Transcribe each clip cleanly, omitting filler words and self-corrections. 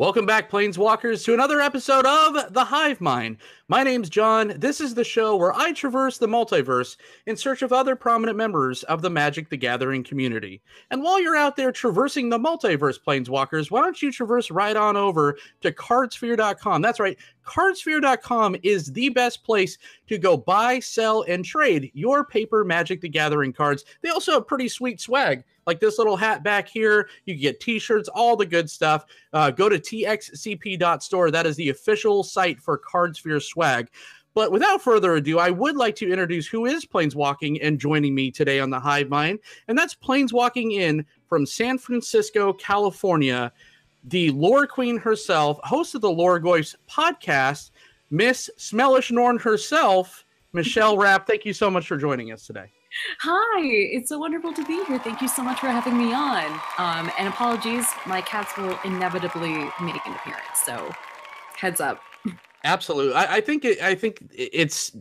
Welcome back, Planeswalkers, to another episode of the Hive Mind. My name's Jon. This is the show where I traverse the multiverse in search of other prominent members of the Magic the Gathering community. And while you're out there traversing the multiverse, Planeswalkers, why don't you traverse right on over to cardsphere.com. That's right, cardsphere.com is the best place to go buy, sell, and trade your paper Magic the Gathering cards. They also have pretty sweet swag, like this little hat back here. You can get t-shirts, all the good stuff. Go to txcp.store. That is the official site for Cardsphere swag. But without further ado, I would like to introduce who is planeswalking and joining me today on the Hive Mind. And that's planeswalking in from San Francisco, California, the lore queen herself, host of the Loregoyfs Podcast, Miss Smellish Norn herself, Michelle Rapp. Thank you so much for joining us today. Hi, it's so wonderful to be here. Thank you so much for having me on. And apologies, my cats will inevitably make an appearance, so heads up. Absolutely. I think it's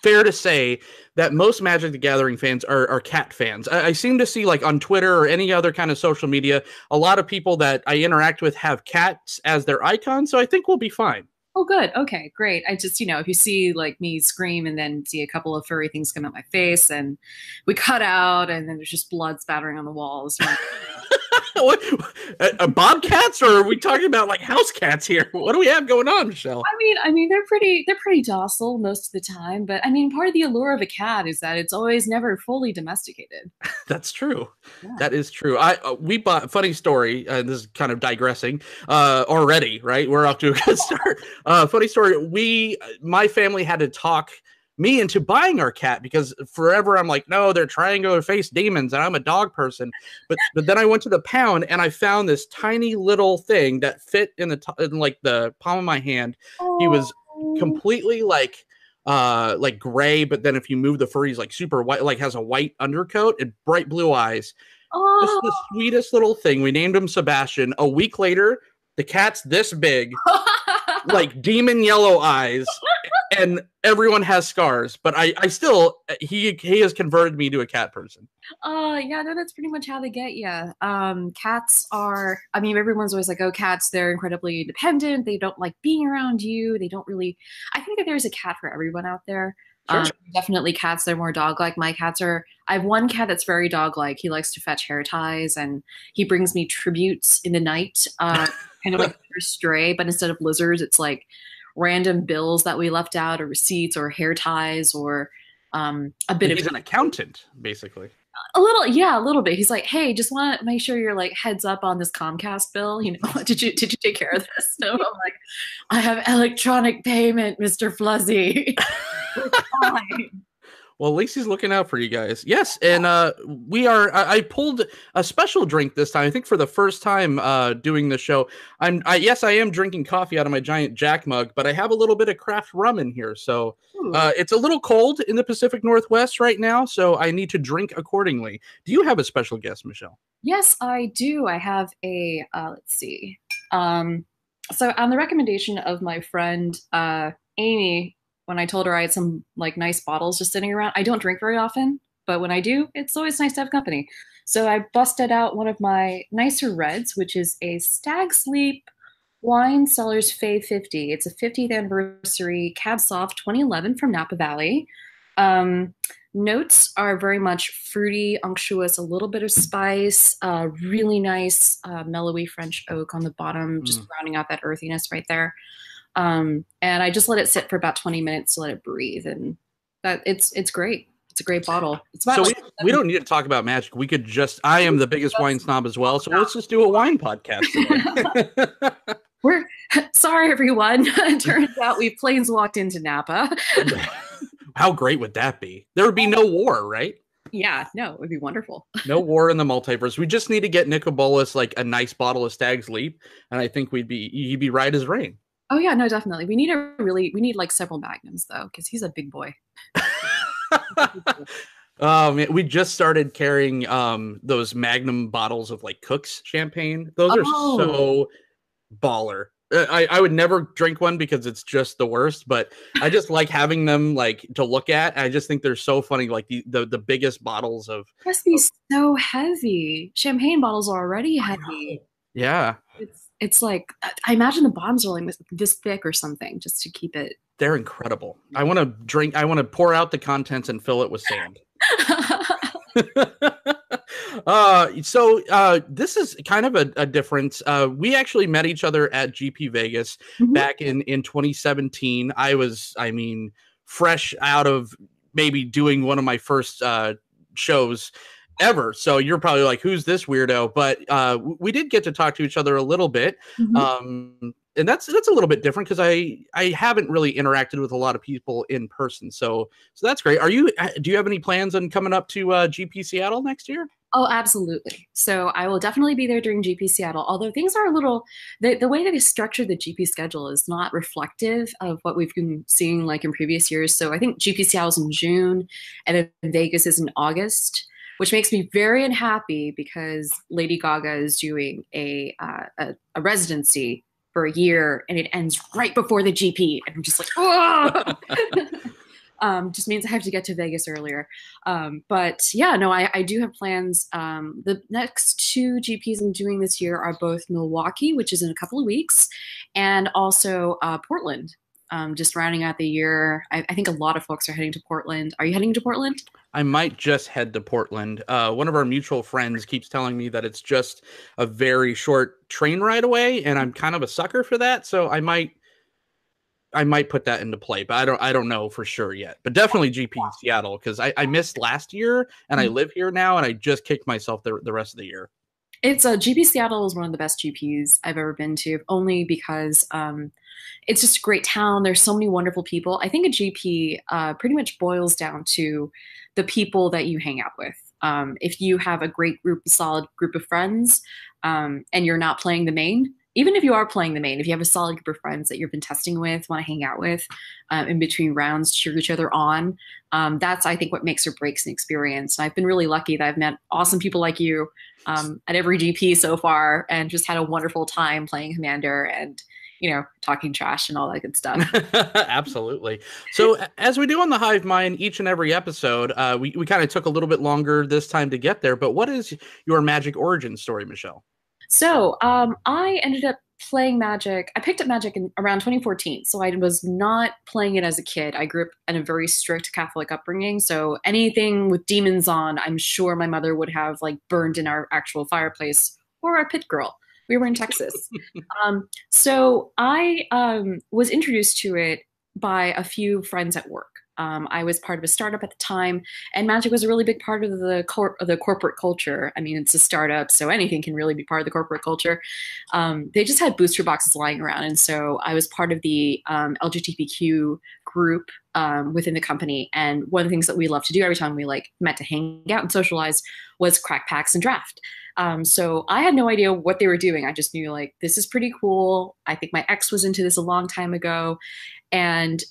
fair to say that most Magic the Gathering fans are cat fans. I seem to see, like, on Twitter or any other kind of social media, a lot of people that I interact with have cats as their icon, so I think we'll be fine. Oh, good. Okay, great. I just, if you see like me scream and then see a couple of furry things come at my face and we cut out and then there's just blood spattering on the walls. What, bobcats, or are we talking about like house cats here? What do we have going on, Michelle? I mean, they're pretty docile most of the time, but I mean, part of the allure of a cat is that it's always never fully domesticated. That's true. Yeah. That is true. We bought, funny story. This is kind of digressing already, right? We're off to a good start. Funny story. My family had to talk me into buying our cat because forever I'm like, no, they're triangular face demons and I'm a dog person. But then I went to the pound and I found this tiny little thing that fit in like the palm of my hand. Oh. He was completely like gray, but then if you move the fur, he's like super white, like has a white undercoat and bright blue eyes. Oh. Just the sweetest little thing. We named him Sebastian. A week later, the cat's this big, like demon yellow eyes. And everyone has scars, but I still, he has converted me to a cat person. Yeah, no, that's pretty much how they get you. Cats are, everyone's always like, oh, cats, they're incredibly independent. They don't like being around you. They don't really, I think that there's a cat for everyone out there. Sure. Definitely cats, they're more dog-like. My cats are, I have one cat that's very dog-like. He likes to fetch hair ties and he brings me tributes in the night, kind of like a stray, but instead of lizards, it's like random bills that we left out or receipts or hair ties or a bit of... He's an accountant, basically. A little bit. He's like, hey, just want to make sure you're like heads up on this Comcast bill. Did you take care of this? So I'm like, I have electronic payment, Mr. Fluzzy. Fine. Well, at least he's looking out for you guys. Yes, and I pulled a special drink this time. I think for the first time doing the show. I am drinking coffee out of my giant Jack mug, but I have a little bit of craft rum in here. So it's a little cold in the Pacific Northwest right now, so I need to drink accordingly. Do you have a special guest, Michelle? Yes, I do. I have a, let's see. So on the recommendation of my friend Amy, when I told her I had some like nice bottles just sitting around, I don't drink very often, but when I do, it's always nice to have company. So I busted out one of my nicer reds, which is a Stag's Leap Wine Cellars Fave 50. It's a 50th anniversary Cab Soft 2011 from Napa Valley. Notes are very much fruity, unctuous, a little bit of spice, really nice mellowy French oak on the bottom, just rounding out that earthiness right there. And I just let it sit for about 20 minutes to let it breathe, and it's great. It's a great bottle. It's about so we don't need to talk about Magic. We could just, I am the biggest wine snob as well, so let's just do a wine podcast today. We're sorry, everyone. It turns out we planeswalked into Napa. How great would that be? There would be no war, right? Yeah, no, it would be wonderful. No war in the multiverse. We just need to get Nicobolus like a nice bottle of Stag's Leap, and I think he'd be right as rain. Oh yeah, no, definitely. We need like several magnums though, because he's a big boy. Oh man, we just started carrying those Magnum bottles of like Cook's champagne. Those are so baller. I would never drink one because it's just the worst, but I just like having them like to look at. I just think they're so funny, like the biggest bottles of. It must be so heavy. Champagne bottles are already heavy. Yeah. It's like I imagine the bottoms are like this thick or something just to keep it. They're incredible. I want to drink. I want to pour out the contents and fill it with sand. This is kind of a difference. We actually met each other at GP Vegas back in 2017. I mean, fresh out of maybe doing one of my first shows ever. So you're probably like, who's this weirdo? But we did get to talk to each other a little bit. And that's a little bit different because I haven't really interacted with a lot of people in person. So that's great. Do you have any plans on coming up to GP Seattle next year? Oh, absolutely. So I will definitely be there during GP Seattle, although things are a little, the way that they structured the GP schedule is not reflective of what we've been seeing like in previous years. So I think GP Seattle is in June and then Vegas is in August, which makes me very unhappy because Lady Gaga is doing a residency for a year and it ends right before the GP. And I'm just like, oh! Just means I have to get to Vegas earlier. But yeah, no, I do have plans. The next two GPs I'm doing this year are both Milwaukee, which is in a couple of weeks, and also Portland. Just rounding out the year. I think a lot of folks are heading to Portland. Are you heading to Portland? I might just head to Portland. One of our mutual friends keeps telling me that it's just a very short train ride away, and I'm kind of a sucker for that. So I might put that into play, but I don't know for sure yet. But definitely GP Seattle because I missed last year, and I live here now, and I just kicked myself the rest of the year. It's GP Seattle is one of the best GPs I've ever been to, only because it's just a great town. There's so many wonderful people. I think a GP pretty much boils down to the people that you hang out with. If you have a solid group of friends, and you're not playing the main, even if you are playing the main, if you have a solid group of friends that you've been testing with, want to hang out with in between rounds, cheer each other on, that's, I think, what makes or breaks an experience. And I've been really lucky that I've met awesome people like you at every GP so far and just had a wonderful time playing Commander and, talking trash and all that good stuff. Absolutely. So as we do on the Hive Mind each and every episode, we kind of took a little bit longer this time to get there. But what is your Magic origin story, Michelle? So I ended up playing Magic. I picked up Magic in around 2014. So I was not playing it as a kid. I grew up in a very strict Catholic upbringing. So anything with demons on, I'm sure my mother would have like burned in our actual fireplace or our pit girl. We were in Texas. So I was introduced to it by a few friends at work. I was part of a startup at the time, and Magic was a really big part of the corporate culture. I mean, it's a startup, so anything can really be part of the corporate culture. They just had booster boxes lying around, and so I was part of the LGBTQ group within the company. And one of the things that we loved to do every time we met to hang out and socialize was crack packs and draft. So I had no idea what they were doing. I just knew this is pretty cool. I think my ex was into this a long time ago. And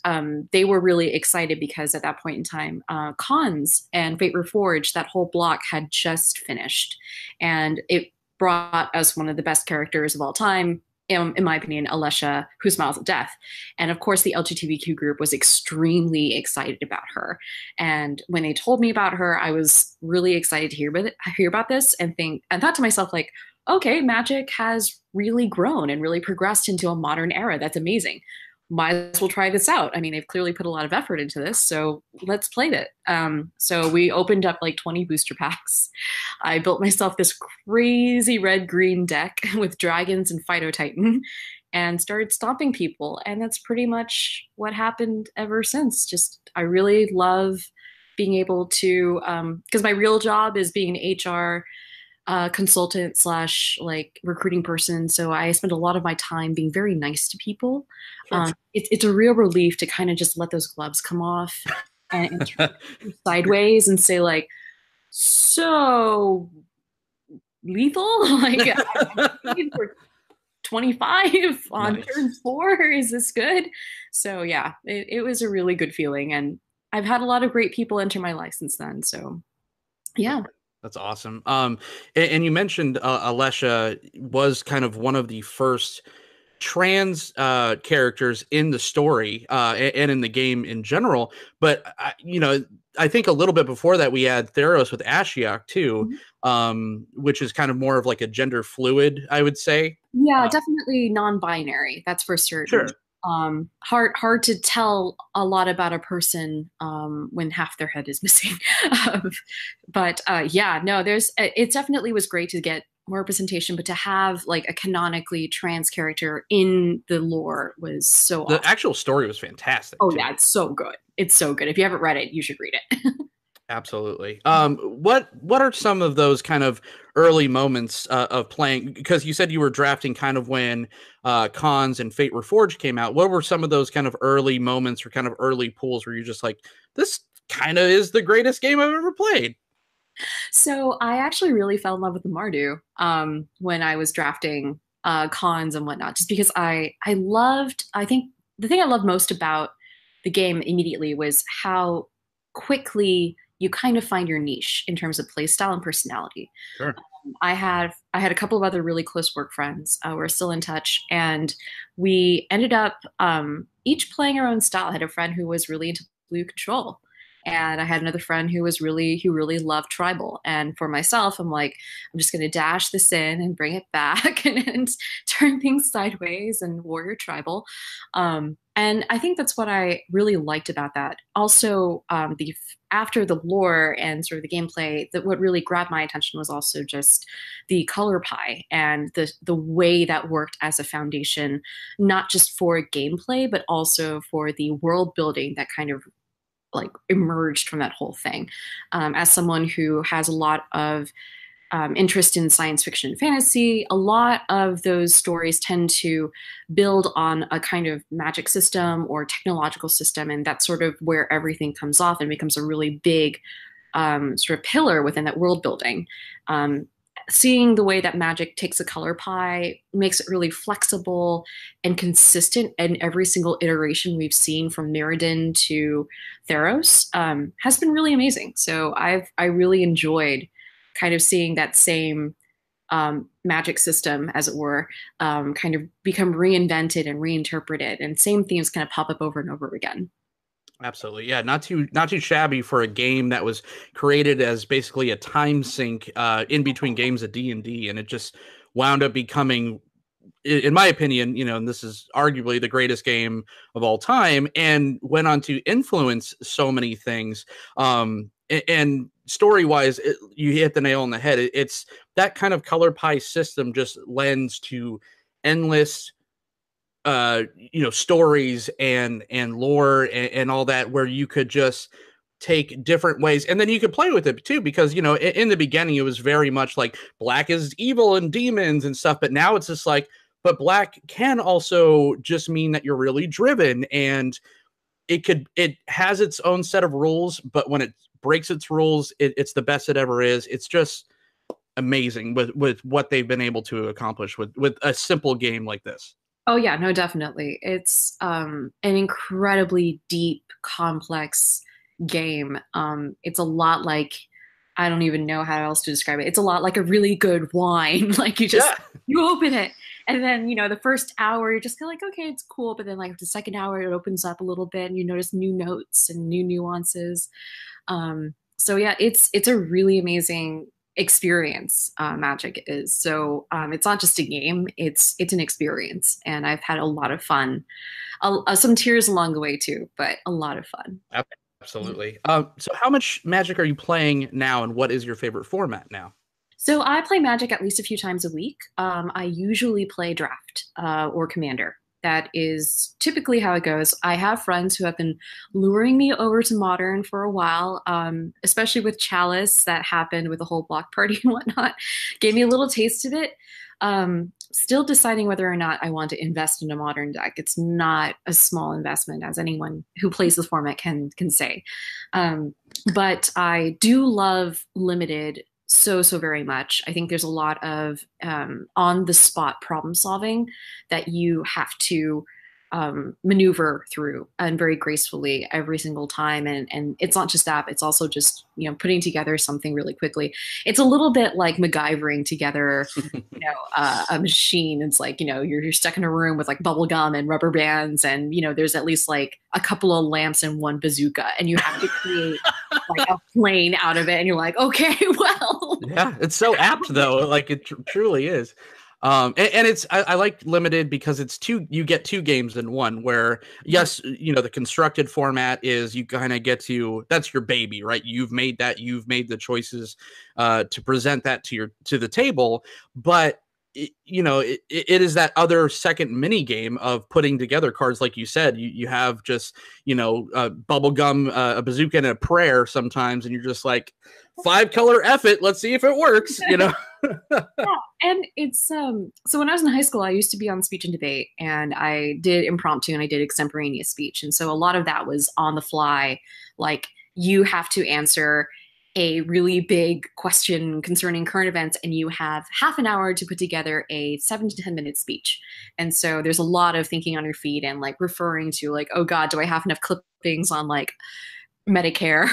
they were really excited because at that point in time, Cons and Fate Reforged, that whole block had just finished. And it brought us one of the best characters of all time, in my opinion, Alesha, who smiles at death. And of course, the LGBTQ group was extremely excited about her. And when they told me about her, I was really excited to hear about this and thought to myself, okay, Magic has really grown and really progressed into a modern era. That's amazing. Might as well try this out. I mean, they've clearly put a lot of effort into this, so let's play it. So we opened up 20 booster packs. I built myself this crazy red-green deck with dragons and Phytotitan and started stomping people. And that's pretty much what happened ever since. I really love being able to, because my real job is being an HR consultant / recruiting person. So I spend a lot of my time being very nice to people. Sure. It's a real relief to kind of just let those gloves come off and turn sideways and say so lethal, for 25 on nice. Turn 4. Is this good? So yeah, it was a really good feeling. And I've had a lot of great people enter my life since then. So yeah. That's awesome. And you mentioned Alesha was kind of one of the first trans characters in the story and in the game in general. But, I think a little bit before that we had Theros with Ashiok too, which is kind of more of like a gender fluid, I would say. Yeah, definitely non-binary. That's for certain. Sure. Hard to tell a lot about a person when half their head is missing. um, but yeah, no, it definitely was great to get more representation, but to have like a canonically trans character in the lore was so The awesome. actual story was fantastic Oh too. yeah, it's so good. It's so good. If you haven't read it, you should read it. Absolutely. What are some of those kind of early moments of playing? Because you said you were drafting kind of when Cons and Fate Reforged came out. What were some of those kind of early moments or kind of early pools where you're just like, this kind of is the greatest game I've ever played? So I actually really fell in love with the Mardu when I was drafting cons and whatnot, just because I think the thing I loved most about the game immediately was how quickly you kind of find your niche in terms of play style and personality. Sure. I had a couple of other really close work friends. We're still in touch, and we ended up each playing our own style. I had a friend who was really into blue control, and I had another friend who really loved tribal. And for myself, I'm like, I'm just going to dash this in and bring it back and turn things sideways and warrior tribal. And I think that's what I really liked about that. Also, the after the lore and sort of the gameplay, that what really grabbed my attention was also just the color pie and the way that worked as a foundation, not just for gameplay, but also for the world building that kind of like emerged from that whole thing. As someone who has a lot of interest in science fiction and fantasy, a lot of those stories tend to build on a kind of magic system or technological system, and that's sort of where everything comes off and becomes a really big sort of pillar within that world building. Seeing the way that magic takes a color pie makes it really flexible and consistent in every single iteration we've seen from Mirrodin to Theros has been really amazing. So I really enjoyed kind of seeing that same magic system, as it were, kind of become reinvented and reinterpreted, and same themes kind of pop up over and over again. Absolutely. Yeah, not too shabby for a game that was created as basically a time sink in between games of D&D, and it just wound up becoming, in my opinion, and this is arguably the greatest game of all time, and went on to influence so many things. And story-wise, you hit the nail on the head. It's that kind of color pie system just lends to endless stories and lore and all that, where you could just take different ways, and then you could play with it too, because in the beginning it was very much like black is evil and demons and stuff, but now it's just like, but black can also just mean that you're really driven, and it has its own set of rules, but when it breaks its rules, it's the best it ever is. It's just amazing with what they've been able to accomplish with a simple game like this. Oh yeah, no, definitely. It's an incredibly deep, complex game. It's a lot like, I don't even know how else to describe it. It's a lot like a really good wine. Like Yeah. you open it, and then the first hour you're just kind of like, okay, it's cool, but then like the second hour it opens up a little bit, and you notice new notes and new nuances. So yeah, it's a really amazing experience. Magic is so it's not just a game, it's an experience, and I've had a lot of fun, some tears along the way too, but a lot of fun. Absolutely. So how much Magic are you playing now, and what is your favorite format now? So I play Magic at least a few times a week. I usually play Draft or Commander. That is typically how it goes. I have friends who have been luring me over to Modern for a while, especially with Chalice that happened with the whole block party and whatnot. Gave me a little taste of it. Still deciding whether or not I want to invest in a Modern deck. It's not a small investment, as anyone who plays the format can say. But I do love Limited so very much. I think there's a lot of on the spot problem solving that you have to maneuver through and very gracefully every single time. And it's not just that, it's also just, putting together something really quickly. It's a little bit like MacGyvering together, a machine. It's like, you're stuck in a room with like bubble gum and rubber bands, and, there's at least like a couple of lamps and one bazooka, and you have to create like a plane out of it. And you're like, okay, well. Yeah, it's so apt though. Like it truly is. And it's I like limited because you get two games in one, where yes, the constructed format is you kind of get to, that's your baby, right? You've made the choices to present that to the table, but it is that other second mini game of putting together cards. Like you said, you have just bubble gum, a bazooka, and a prayer sometimes, and you're just like, 5-color F it, let's see if it works. Yeah, and it's so when I was in high school, I used to be on speech and debate, and I did impromptu and I did extemporaneous speech, and so a lot of that was on the fly. Like, you have to answer a really big question concerning current events, and you have half an hour to put together a 7 to 10 minute speech. And so there's a lot of thinking on your feet and like referring to like, oh God, do I have enough clippings on like Medicare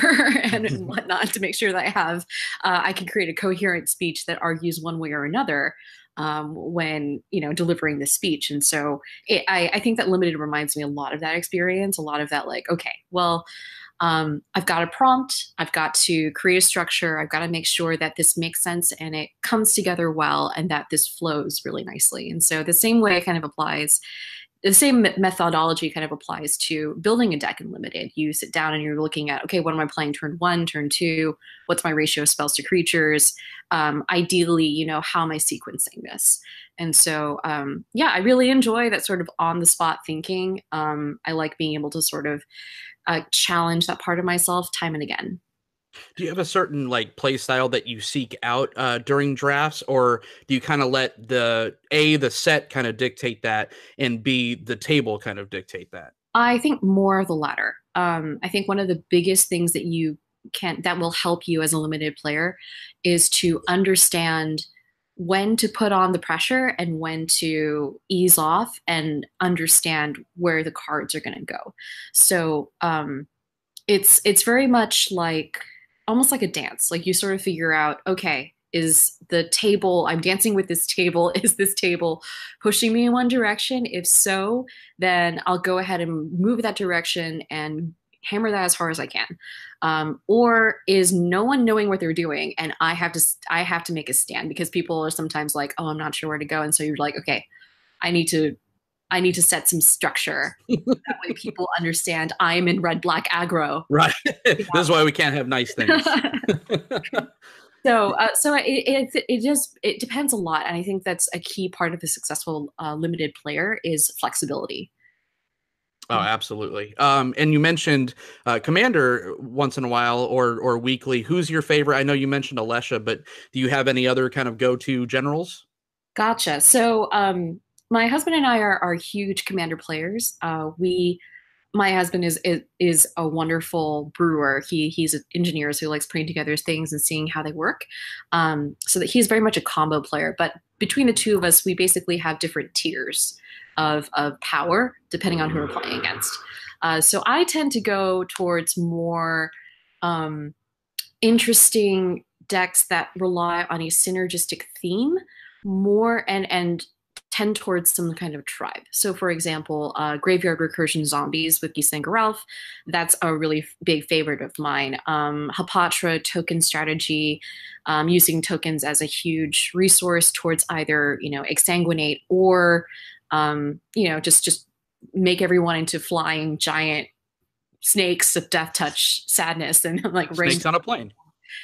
and whatnot to make sure that I can create a coherent speech that argues one way or another when delivering the speech. And so I think that limited reminds me a lot of that experience, a lot of that like, okay, well, I've got a prompt, I've got to create a structure, I've got to make sure that this makes sense and it comes together well and that this flows really nicely. And so the same way kind of applies. The same methodology kind of applies to building a deck in limited. You sit down and you're looking at, okay, what am I playing turn 1, turn 2? What's my ratio of spells to creatures? Ideally, how am I sequencing this? And so, I really enjoy that sort of on the spot thinking. I like being able to sort of challenge that part of myself time and again. Do you have a certain like play style that you seek out during drafts, or do you kind of let the set kind of dictate that, and B, the table kind of dictate that? I think more of the latter. I think one of the biggest things that will help you as a limited player is to understand when to put on the pressure and when to ease off, and understand where the cards are going to go. So it's very much like almost like a dance. Like, you sort of figure out, okay, is the table I'm dancing with this table, is this table pushing me in one direction? If so, then I'll go ahead and move that direction and hammer that as hard as I can. Or is no one knowing what they're doing and I have to make a stand, because people are sometimes like, oh, I'm not sure where to go. And so you're like, okay, I need to set some structure. That way people understand I'm in red, black aggro. Right. This is why we can't have nice things. So it depends a lot. And I think that's a key part of a successful limited player is flexibility. Oh, absolutely. And you mentioned Commander once in a while or weekly. Who's your favorite? I know you mentioned Alesha, but do you have any other kind of go-to generals? Gotcha. So my husband and I are huge Commander players. My husband is a wonderful brewer. He's an engineer, so he likes putting together things and seeing how they work. So that he's very much a combo player. But between the two of us, we basically have different tiers of power depending on who we're playing against. So I tend to go towards more interesting decks that rely on a synergistic theme more and tend towards some kind of tribe. So for example, Graveyard Recursion Zombies with Gisangar Ralph, that's a really big favorite of mine. Hapatra token strategy, using tokens as a huge resource towards either, exsanguinate or, just make everyone into flying giant snakes of death touch sadness and like snakes on a plane.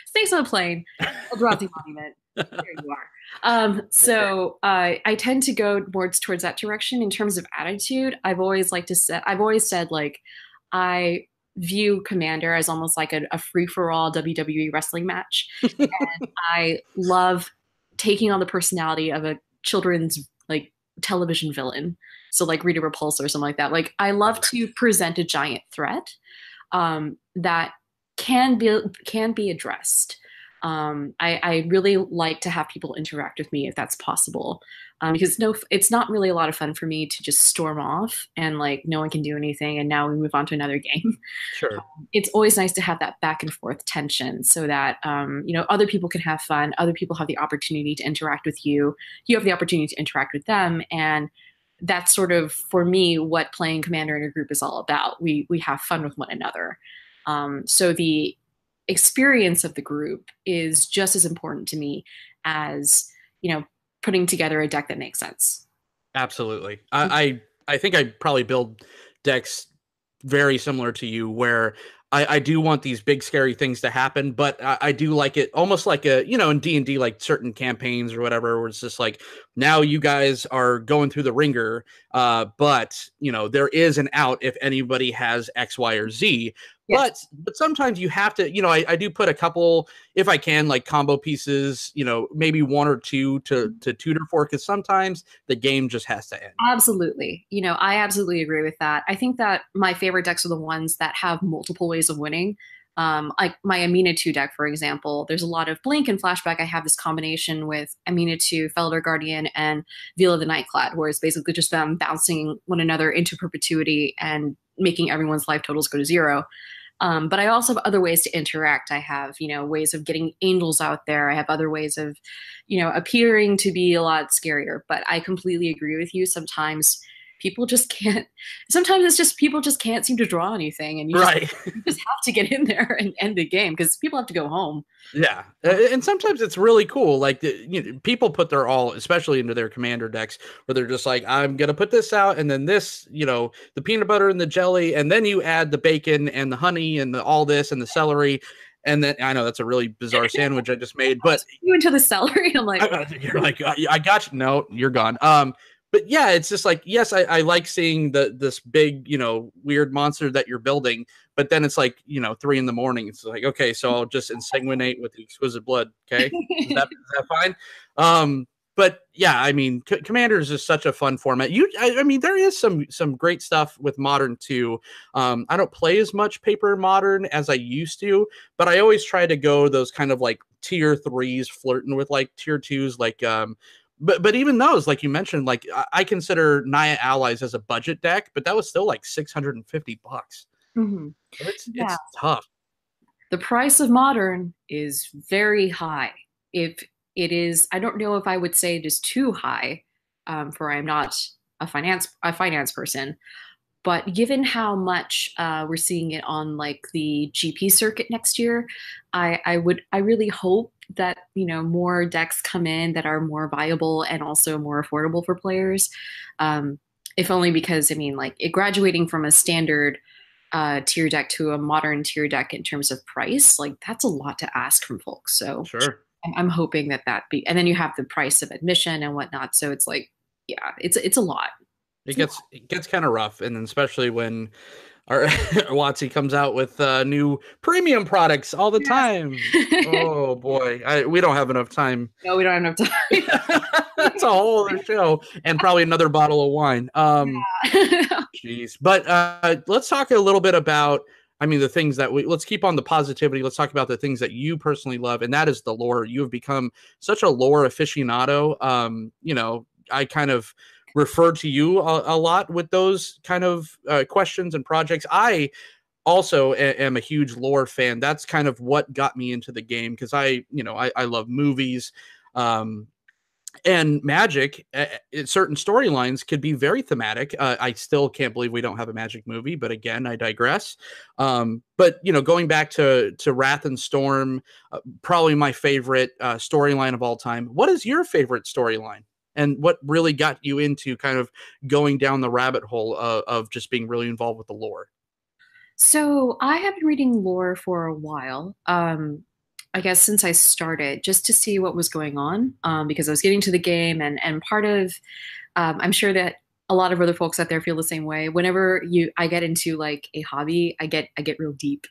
Snakes on a plane. I'll drop the monument. There you are. So I tend to go more towards that direction in terms of attitude. I've always said like I view Commander as almost like a free-for-all WWE wrestling match. And I love taking on the personality of a children's like television villain. So like Rita Repulsa or something like that. Like I love to present a giant threat that can be addressed. I really like to have people interact with me if that's possible, because it's not really a lot of fun for me to just storm off and like no one can do anything and now we move on to another game. Sure. It's always nice to have that back and forth tension so that other people can have fun, other people have the opportunity to interact with you, you have the opportunity to interact with them, and that's sort of, for me, what playing Commander in a group is all about. We have fun with one another. So the experience of the group is just as important to me as, putting together a deck that makes sense. Absolutely. I think I probably build decks very similar to you, where I do want these big scary things to happen, but I do like it almost like in D&D, like certain campaigns or whatever, where it's just like, now you guys are going through the ringer, but there is an out if anybody has X, Y, or Z. Yes. But sometimes you have to, I do put a couple, if I can, like combo pieces, maybe one or two to tutor for, because sometimes the game just has to end. Absolutely. I absolutely agree with that. I think that my favorite decks are the ones that have multiple ways of winning. Like my Amina 2 deck, for example, there's a lot of Blink and Flashback. I have this combination with Amina 2, Felder Guardian, and Vila the Nightclad, where it's basically just them bouncing one another into perpetuity and making everyone's life totals go to zero. But I also have other ways to interact. I have, ways of getting angels out there. I have other ways of, appearing to be a lot scarier. But I completely agree with you. Sometimes people just can't. Sometimes it's just people just can't seem to draw anything, and you just have to get in there and end the game because people have to go home. Yeah, and sometimes it's really cool. Like people put their all, especially into their commander decks, where they're just like, I'm gonna put this out, and then this, the peanut butter and the jelly, and then you add the bacon and the honey and all this and the celery. And then I know that's a really bizarre sandwich I just made, but you into the celery. I'm like, you're like, I got you. No, you're gone. But yeah, it's just like, yes, I like seeing this big, weird monster that you're building, but then it's like, 3 a.m. It's like, okay, so I'll just insanguinate with the exquisite blood. Okay. Is that fine? But yeah, I mean, Commander is just such a fun format. I mean, there is some great stuff with Modern too. I don't play as much Paper Modern as I used to, but I always try to go those kind of like tier 3s, flirting with like tier 2s, like But even those, like you mentioned, like I consider Naya Allies as a budget deck, but that was still like $650. Mm-hmm. It's tough. The price of Modern is very high. If it is, I don't know if I would say it is too high, for I'm not a finance person. But given how much we're seeing it on like the GP circuit next year, I really hope that more decks come in that are more viable and also more affordable for players. If only because like graduating from a standard tier deck to a modern tier deck in terms of price, like that's a lot to ask from folks. So sure, I'm hoping that and then you have the price of admission and whatnot. So it's like, yeah, it's a lot. It gets kind of rough, and then especially when our WotC comes out with new premium products all the time. Oh boy, we don't have enough time. No, we don't have enough time. That's a whole other show, and probably another bottle of wine. Jeez, but let's talk a little bit about. I mean, the things that let's keep on the positivity. Let's talk about the things that you personally love, and that is the lore. You have become such a lore aficionado. I kind of refer to you a lot with those kind of questions and projects. I also am a huge lore fan. That's kind of what got me into the game, because I love movies. And Magic, certain storylines could be very thematic. I still can't believe we don't have a Magic movie, but again, I digress. But going back to Wrath and Storm, probably my favorite storyline of all time. What is your favorite storyline? And what really got you into kind of going down the rabbit hole of just being really involved with the lore? So I have been reading lore for a while. I guess since I started, just to see what was going on, because I was getting to the game, and part of, I'm sure that a lot of other folks out there feel the same way. Whenever I get into like a hobby, I get real deep,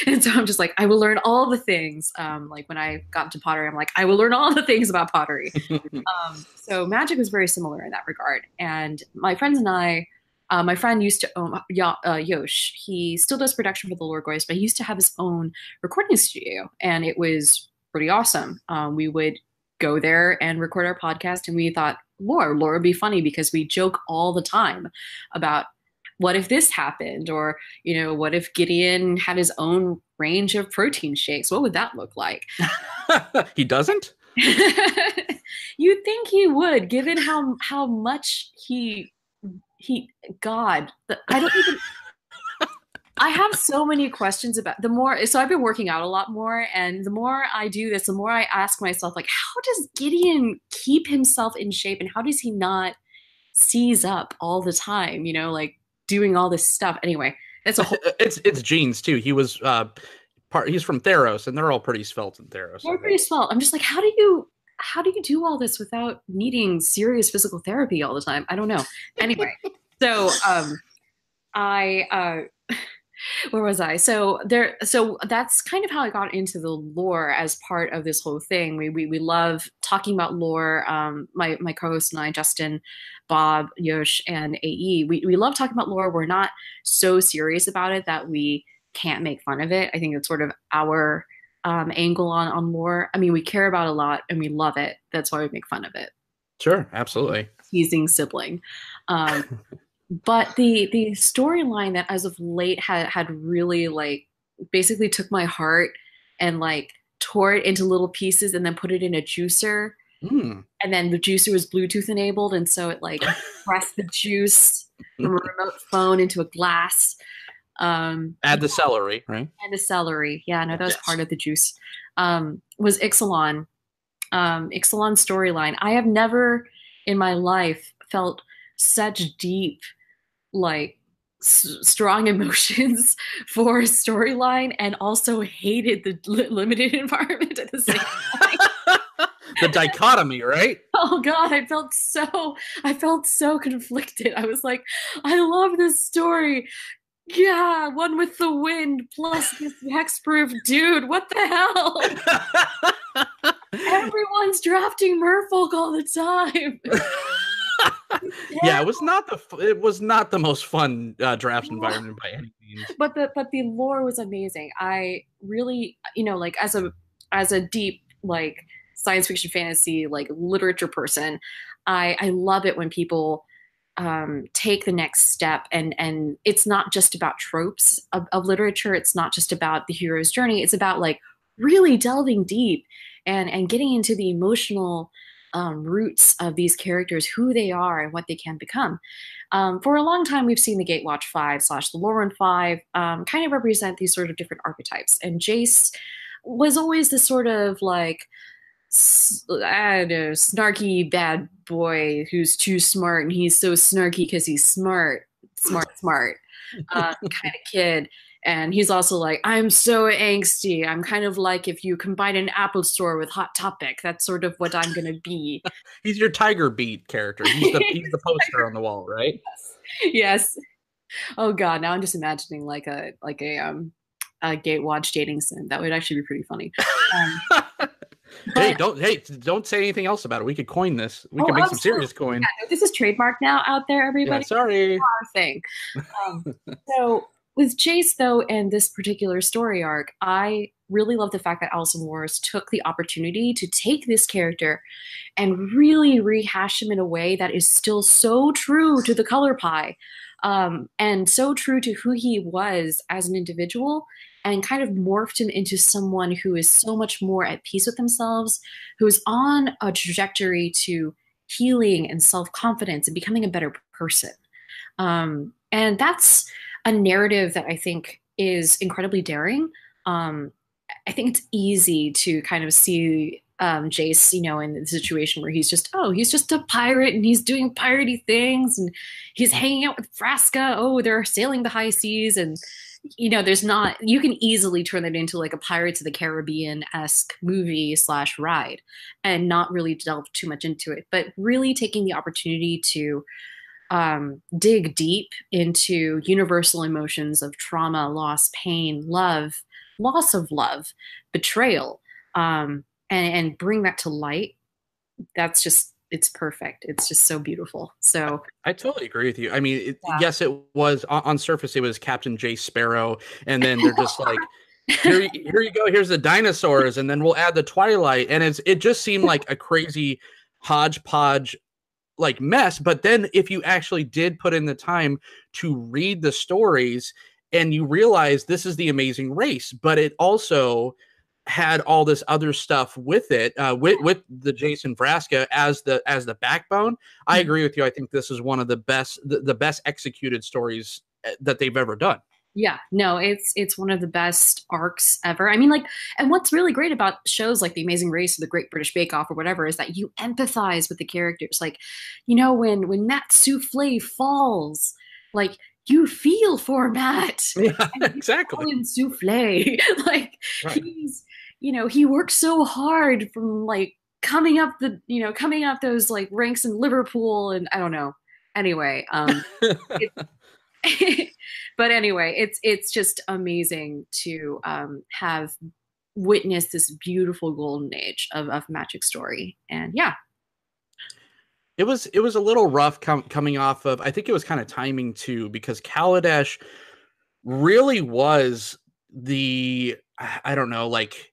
and so I'm just like, I will learn all the things. Like when I got into pottery, I'm like, I will learn all the things about pottery. So Magic was very similar in that regard, and my friends and I. My friend used to own Yosh. He still does production for the Loregoyfs, but he used to have his own recording studio, and it was pretty awesome. We would go there and record our podcast, and we thought, Lore would be funny because we joke all the time about what if this happened, or what if Gideon had his own range of protein shakes? What would that look like? He doesn't? You'd think he would, given how much he God, I don't even. I have so many questions about so I've been working out a lot more, and the more I do this, the more I ask myself, like, how does Gideon keep himself in shape, and how does he not seize up all the time, like doing all this stuff? Anyway, that's a whole it's genes too. He was he's from Theros, and they're all pretty svelte in Theros. They're pretty svelte. I'm just like, how do you do all this without needing serious physical therapy all the time? I don't know. Anyway, so I where was I? So that's kind of how I got into the lore as part of this whole thing. We love talking about lore. My co-host and I, Justin, Bob, Yosh, and AE, we love talking about lore. We're not so serious about it that we can't make fun of it. I think it's sort of our angle on lore. I mean, we care about it a lot and we love it. That's why we make fun of it. Sure, absolutely. Teasing sibling. But the storyline that as of late had really like basically took my heart and like tore it into little pieces and then put it in a juicer. And then the juicer was Bluetooth enabled, and so it like pressed the juice from a remote phone into a glass. Add the celery, right? And the celery. Yeah, no, that was part of the juice. Was Ixalan. Ixalan's storyline. I have never in my life felt such deep, like strong emotions for a storyline, and also hated the limited environment at the same time. The dichotomy, right? Oh God, I felt so conflicted. I was like, I love this story. Yeah, one with the wind plus this hexproof dude. What the hell? Everyone's drafting Merfolk all the time. Yeah, it was not the most fun draft environment by any means. But the lore was amazing. I really, like as a deep like science fiction fantasy like literature person, I love it when people take the next step, and it's not just about tropes of literature. It's not just about the hero's journey. It's about like really delving deep and getting into the emotional roots of these characters, who they are and what they can become. For a long time, we've seen the Gatewatch 5 / the Loregoyf 5 kind of represent these sort of different archetypes. And Jace was always this sort of like, I don't know, snarky bad boy who's too smart, and he's so snarky because he's smart kind of kid. And he's also like, I'm so angsty. I'm kind of like if you combine an Apple Store with Hot Topic. That's sort of what I'm going to be. He's your Tiger Beat character. He's the poster on the wall, right? Yes. Oh God, now I'm just imagining like a Gatewatch dating sim. That would actually be pretty funny. Don't say anything else about it. We could coin this. We could make some serious coin. Yeah, this is trademark now out there, everybody. Yeah, sorry. Thing. So with Jace, though, and this particular story arc, I really love the fact that Alison Morris took the opportunity to take this character and really rehash him in a way that is still so true to the color pie, and so true to who he was as an individual, and kind of morphed him into someone who is so much more at peace with themselves, who is on a trajectory to healing and self-confidence and becoming a better person. And that's a narrative that I think is incredibly daring. I think it's easy to kind of see Jace, in the situation where he's just a pirate and he's doing piratey things and he's hanging out with Vraska. Oh, they're sailing the high seas, and you can easily turn that into like a Pirates of the Caribbean-esque movie / ride and not really delve too much into it, but really taking the opportunity to dig deep into universal emotions of trauma, loss, pain, love, loss of love, betrayal, and bring that to light. That's just, it's perfect. It's just so beautiful. So I totally agree with you. I mean, yes, it was on surface, it was Captain Jace Sparrow, and then they're just like, here you go. Here's the dinosaurs, and then we'll add the Twilight, and it just seemed like a crazy hodgepodge like mess. But then if you actually did put in the time to read the stories, and you realize this is the amazing race, but it also had all this other stuff with it, with the Jason Vraska as the backbone. I agree with you. I think this is one of the best executed stories that they've ever done. Yeah, no, it's one of the best arcs ever. I mean, like, and what's really great about shows like The Amazing Race or The Great British Bake Off or whatever is that you empathize with the characters. Like, you know, when Matt Souffle falls, like you feel for Matt. Yeah, exactly. And Souffle, like right. he worked so hard from like coming up those like ranks in Liverpool, and I don't know. Anyway, but anyway, it's just amazing to have witnessed this beautiful golden age of Magic story. And yeah, it was a little rough coming off of, I think it was kind of timing too, because Kaladesh really was the, I don't know, like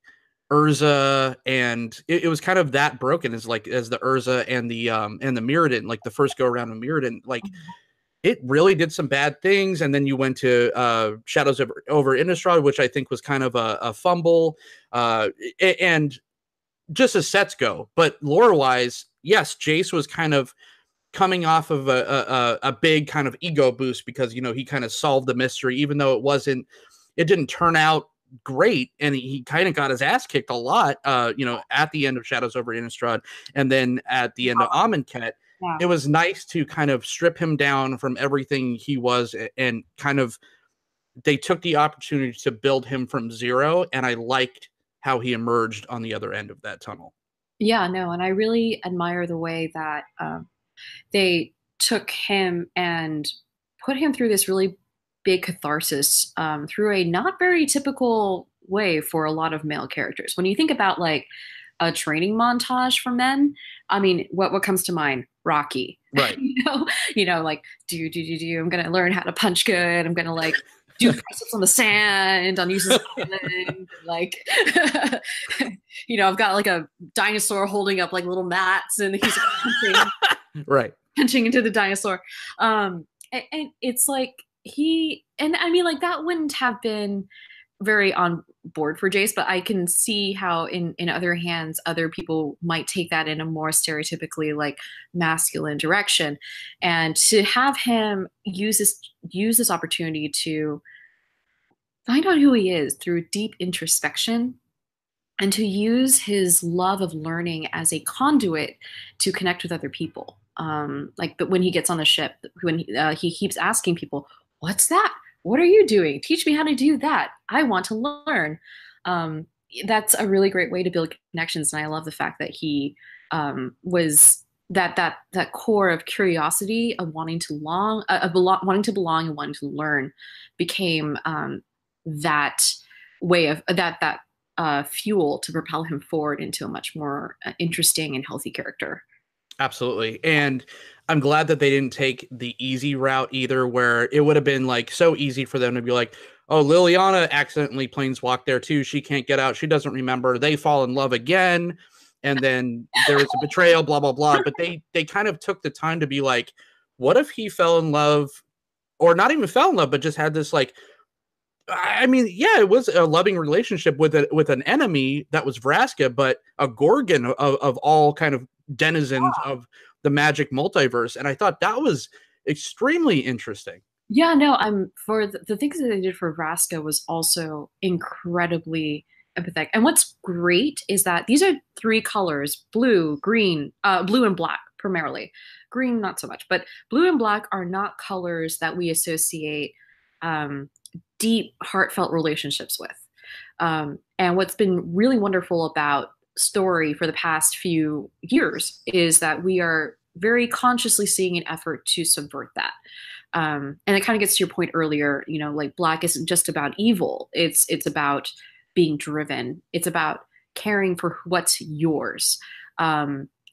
Urza, and it was kind of that broken as the Urza and the Mirrodin, like the first go around of Mirrodin, like it really did some bad things. And then you went to Shadows over Innistrad, which I think was kind of a fumble, and just as sets go. But lore-wise, yes, Jace was kind of coming off of a big kind of ego boost because, you know, he kind of solved the mystery, even though it didn't turn out great, and he kind of got his ass kicked a lot, at the end of Shadows over Innistrad, and then at the end of Amonkhet. Yeah. It was nice to kind of strip him down from everything he was, and kind of they took the opportunity to build him from zero, and I liked how he emerged on the other end of that tunnel. Yeah, no, and I really admire the way that they took him and put him through this really big catharsis through a not very typical way for a lot of male characters. When you think about like a training montage for men, I mean, what comes to mind? Rocky, right? you know, like do. I'm gonna learn how to punch good. I'm gonna like do press-ups on the sand. I'm using island, like, I've got like a dinosaur holding up like little mats, and he's punching, right, punching into the dinosaur. And it's like I mean, like that wouldn't have been very on board for Jace, but I can see how in other hands, other people might take that in a more stereotypically like masculine direction. And to have him use this opportunity to find out who he is through deep introspection, and to use his love of learning as a conduit to connect with other people. But when he gets on the ship, when he keeps asking people, "What's that? What are you doing? Teach me how to do that. I want to learn." That's a really great way to build connections, and I love the fact that he was that core of curiosity, of wanting to belong and wanting to learn, became that way of that fuel to propel him forward into a much more interesting and healthy character. Absolutely. And I'm glad that they didn't take the easy route either, where it would have been like so easy for them to be like, oh, Liliana accidentally planeswalked there too. She can't get out. She doesn't remember. They fall in love again. And then there was a betrayal, blah, blah, blah. But they kind of took the time to be like, what if he fell in love, or not even fell in love, but just had this like, I mean, yeah, it was a loving relationship with an enemy that was Vraska, but a Gorgon of all kind of denizens of the Magic multiverse. And I thought that was extremely interesting. Yeah, no, I'm for the things that they did for Vraska was also incredibly empathetic. And what's great is that these are three colors: blue, green, blue and black primarily. Green, not so much, but blue and black are not colors that we associate deep, heartfelt relationships with. And what's been really wonderful about story for the past few years is that we are very consciously seeing an effort to subvert that. And it kind of gets to your point earlier, like black isn't just about evil. It's about being driven. It's about caring for what's yours.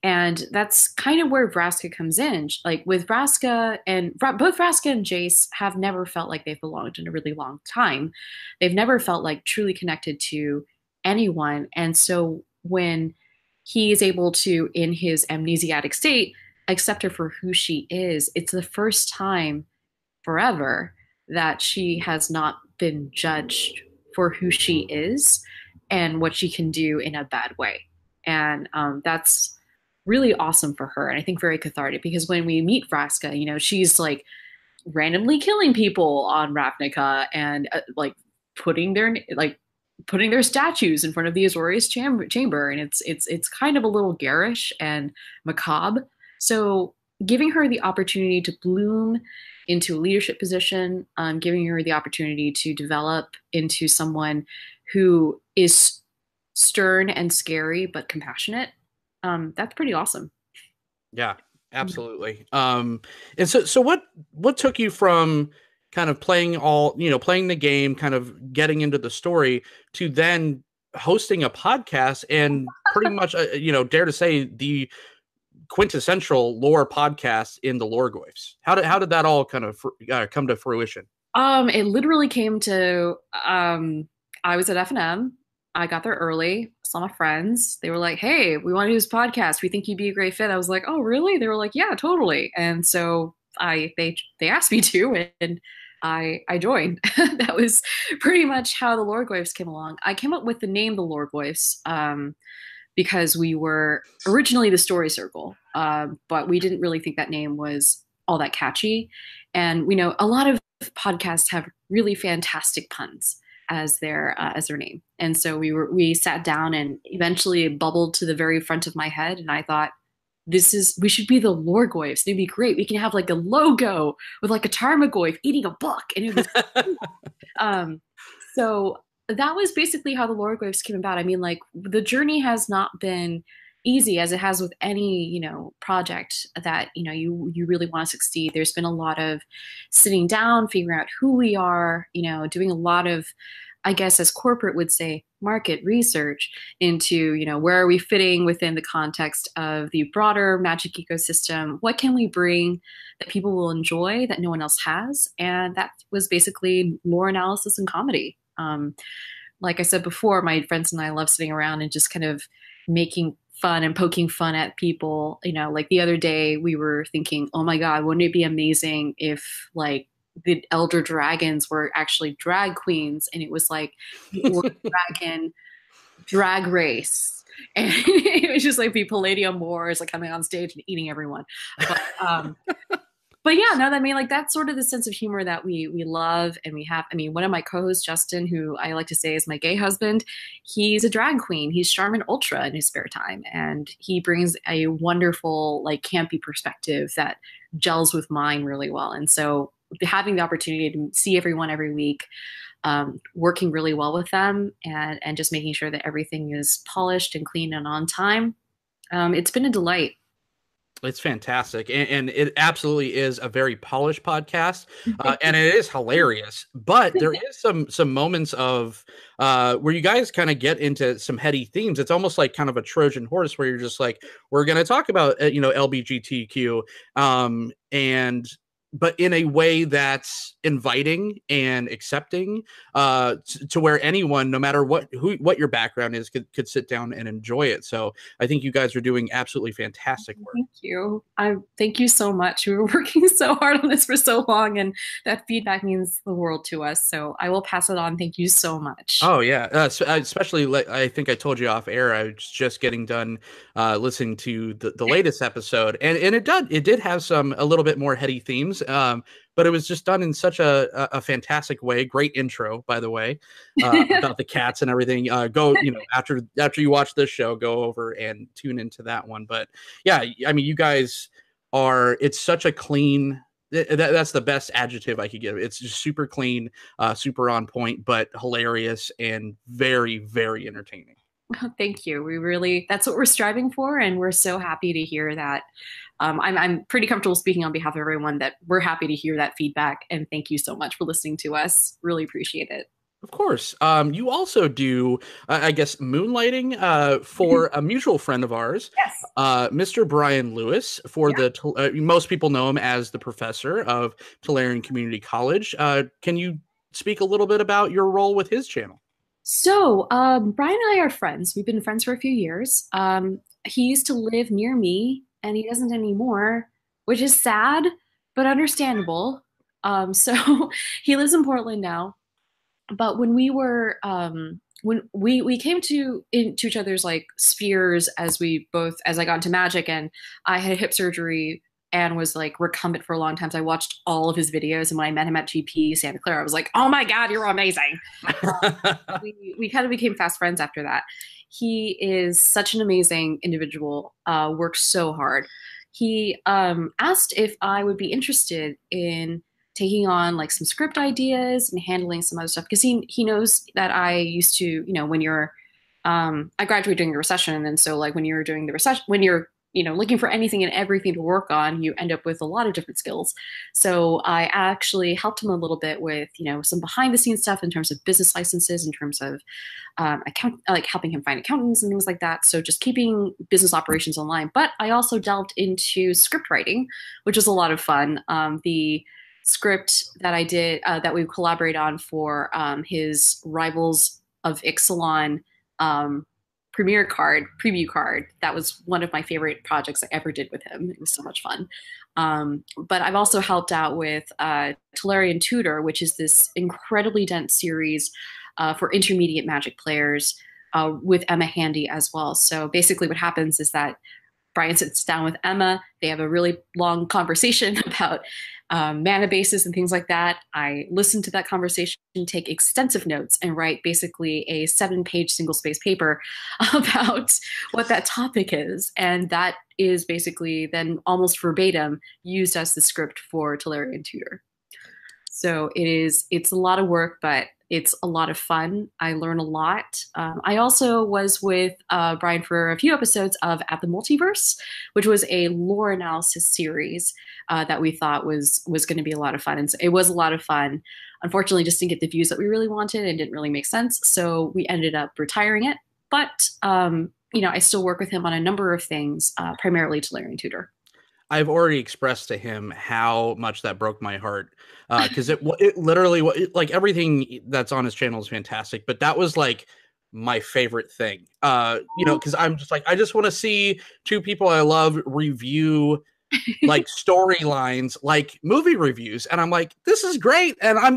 And that's kind of where Vraska comes in. Like with Vraska and both Vraska and Jace have never felt like they've belonged in a really long time. They've never felt like truly connected to anyone. And so when he is able to, in his amnesiac state, accept her for who she is, it's the first time forever that she has not been judged for who she is and what she can do in a bad way. And that's really awesome for her. And I think very cathartic because when we meet Vraska, you know, she's like randomly killing people on Ravnica and like putting their statues in front of the Azorius chamber. And it's kind of a little garish and macabre. So giving her the opportunity to bloom into a leadership position, giving her the opportunity to develop into someone who is stern and scary but compassionate, that's pretty awesome. Yeah, absolutely. And so what took you from kind of playing playing the game, kind of getting into the story, to then hosting a podcast and pretty much dare to say the quintessential lore podcast in the Loregoyfs? How did that all kind of come to fruition? It literally came to I was at F&M. I got there early, saw my friends. They were like, "Hey, we want to do this podcast. We think you'd be a great fit." I was like, "Oh, really?" They were like, "Yeah, totally." And so they asked me to, and I joined. That was pretty much how the Loregoyfs came along. I came up with the name the Loregoyfs because we were originally the Story Circle, but we didn't really think that name was all that catchy. And we know a lot of podcasts have really fantastic puns as their name, and so we sat down and eventually it bubbled to the very front of my head, and I thought, we should be the Loregoyfs. It'd be great. We can have like a logo with like a Tarmogoyf eating a book, and it was cool. So that was basically how the Loregoyfs came about. I mean, like the journey has not been easy as it has with any, project that, you really want to succeed. There's been a lot of sitting down, figuring out who we are, doing a lot of, I guess, as corporate would say, market research into, where are we fitting within the context of the broader Magic ecosystem? What can we bring that people will enjoy that no one else has? And that was basically lore analysis and comedy. Like I said before, my friends and I love sitting around and just kind of making fun and poking fun at people. Like the other day we were thinking, oh my God, wouldn't it be amazing if like the elder dragons were actually drag queens, and it was like the dragon drag race, and it was just like be Palladium Wars like coming on stage and eating everyone. But yeah, no, I mean, like that's sort of the sense of humor that we love and we have. I mean, one of my co-hosts, Justin, who I like to say is my gay husband, he's a drag queen. He's Charmin Ultra in his spare time, and he brings a wonderful, like, campy perspective that gels with mine really well. And so having the opportunity to see everyone every week, working really well with them, and just making sure that everything is polished and clean and on time, it's been a delight. It's fantastic. And it absolutely is a very polished podcast. And it is hilarious. But there is some moments of where you guys kind of get into some heady themes. It's almost like kind of a Trojan horse where you're just like, we're going to talk about, LBGTQ. But in a way that's inviting and accepting, to where anyone, no matter what your background is, could sit down and enjoy it. So I think you guys are doing absolutely fantastic work. Thank you. Thank you so much. We were working so hard on this for so long, and that feedback means the world to us. So I will pass it on. Thank you so much. Oh yeah, especially like I think I told you off air. I was just getting done listening to the latest episode, and it did have a little bit more heady themes. But it was just done in such a fantastic way. Great intro, by the way, about the cats and everything. Go, after you watch this show, go over and tune into that one. But yeah, I mean, you guys it's such a clean, that's the best adjective I could give. It's just super clean, super on point, but hilarious and very, very entertaining. Thank you. That's what we're striving for. And we're so happy to hear that. I'm pretty comfortable speaking on behalf of everyone that we're happy to hear that feedback. And thank you so much for listening to us. Really appreciate it. Of course. You also do, I guess, moonlighting for a mutual friend of ours, Yes. Mr. Brian Lewis, for Yeah. most people know him as the professor of Tellurian Community College. Can you speak a little bit about your role with his channel? So, Brian and I are friends. We've been friends for a few years. He used to live near me, and he doesn't anymore, which is sad, but understandable. So he lives in Portland now. But when we were, when we came to into each other's like spheres as we both, as I got into Magic, and I had hip surgery and was like recumbent for a long time. So I watched all of his videos, and when I met him at GP Santa Clara, I was like, "Oh my God, you're amazing!" We kind of became fast friends after that. He is such an amazing individual. Works so hard. He asked if I would be interested in taking on like some script ideas and handling some other stuff because he knows that I used to, when you're I graduated during the recession, and so like when you're doing the recession, when you're looking for anything and everything to work on, you end up with a lot of different skills. So I actually helped him a little bit with some behind the scenes stuff in terms of business licenses, in terms of like helping him find accountants and things like that. So just keeping business operations online. But I also delved into script writing, which was a lot of fun. The script that I did that we collaborate on for his Rivals of Ixalan preview card. That was one of my favorite projects I ever did with him. It was so much fun. But I've also helped out with Tellurian Tutor, which is this incredibly dense series for intermediate Magic players with Emma Handy as well. So basically what happens is that Brian sits down with Emma. They have a really long conversation about mana bases and things like that. I listen to that conversation, take extensive notes, and write basically a 7-page single-space paper about what that topic is. And that is basically then almost verbatim used as the script for Tellurian Tutor. So it's a lot of work, but it's a lot of fun. I learn a lot. I also was with Brian for a few episodes of At the Multiverse, which was a lore analysis series that we thought was going to be a lot of fun. And so it was a lot of fun. Unfortunately, just didn't get the views that we really wanted and didn't really make sense. So we ended up retiring it. But, I still work with him on a number of things, primarily Tellurian Tutor. I've already expressed to him how much that broke my heart because it literally like everything that's on his channel is fantastic, but that was like my favorite thing. Because I'm just like I just want to see two people I love review like storylines, like movie reviews, and I'm like, this is great, and I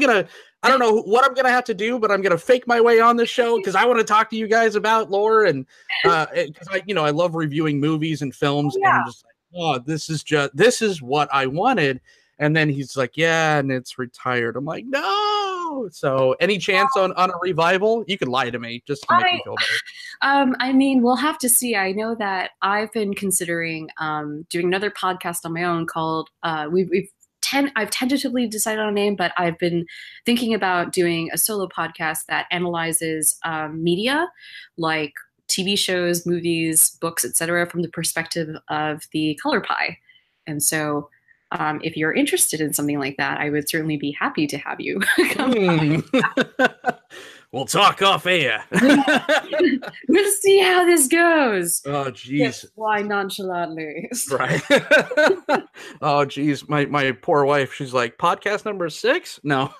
don't know what I'm gonna have to do, but I'm gonna fake my way on this show because I want to talk to you guys about lore and because I love reviewing movies and films, and I'm just like, oh, this is what I wanted. And then he's like, yeah, and it's retired. I'm like, no. So any chance on a revival? You could lie to me just to make me feel better. We'll have to see. I know that I've been considering doing another podcast on my own called I've tentatively decided on a name, but I've been thinking about doing a solo podcast that analyzes media like TV shows, movies, books, etc., from the perspective of the color pie. And so if you're interested in something like that, I would certainly be happy to have you come We'll talk off air. We'll see how this goes. Oh, geez. Why nonchalantly? Right. Oh, geez. My poor wife, she's like, podcast number 6? No.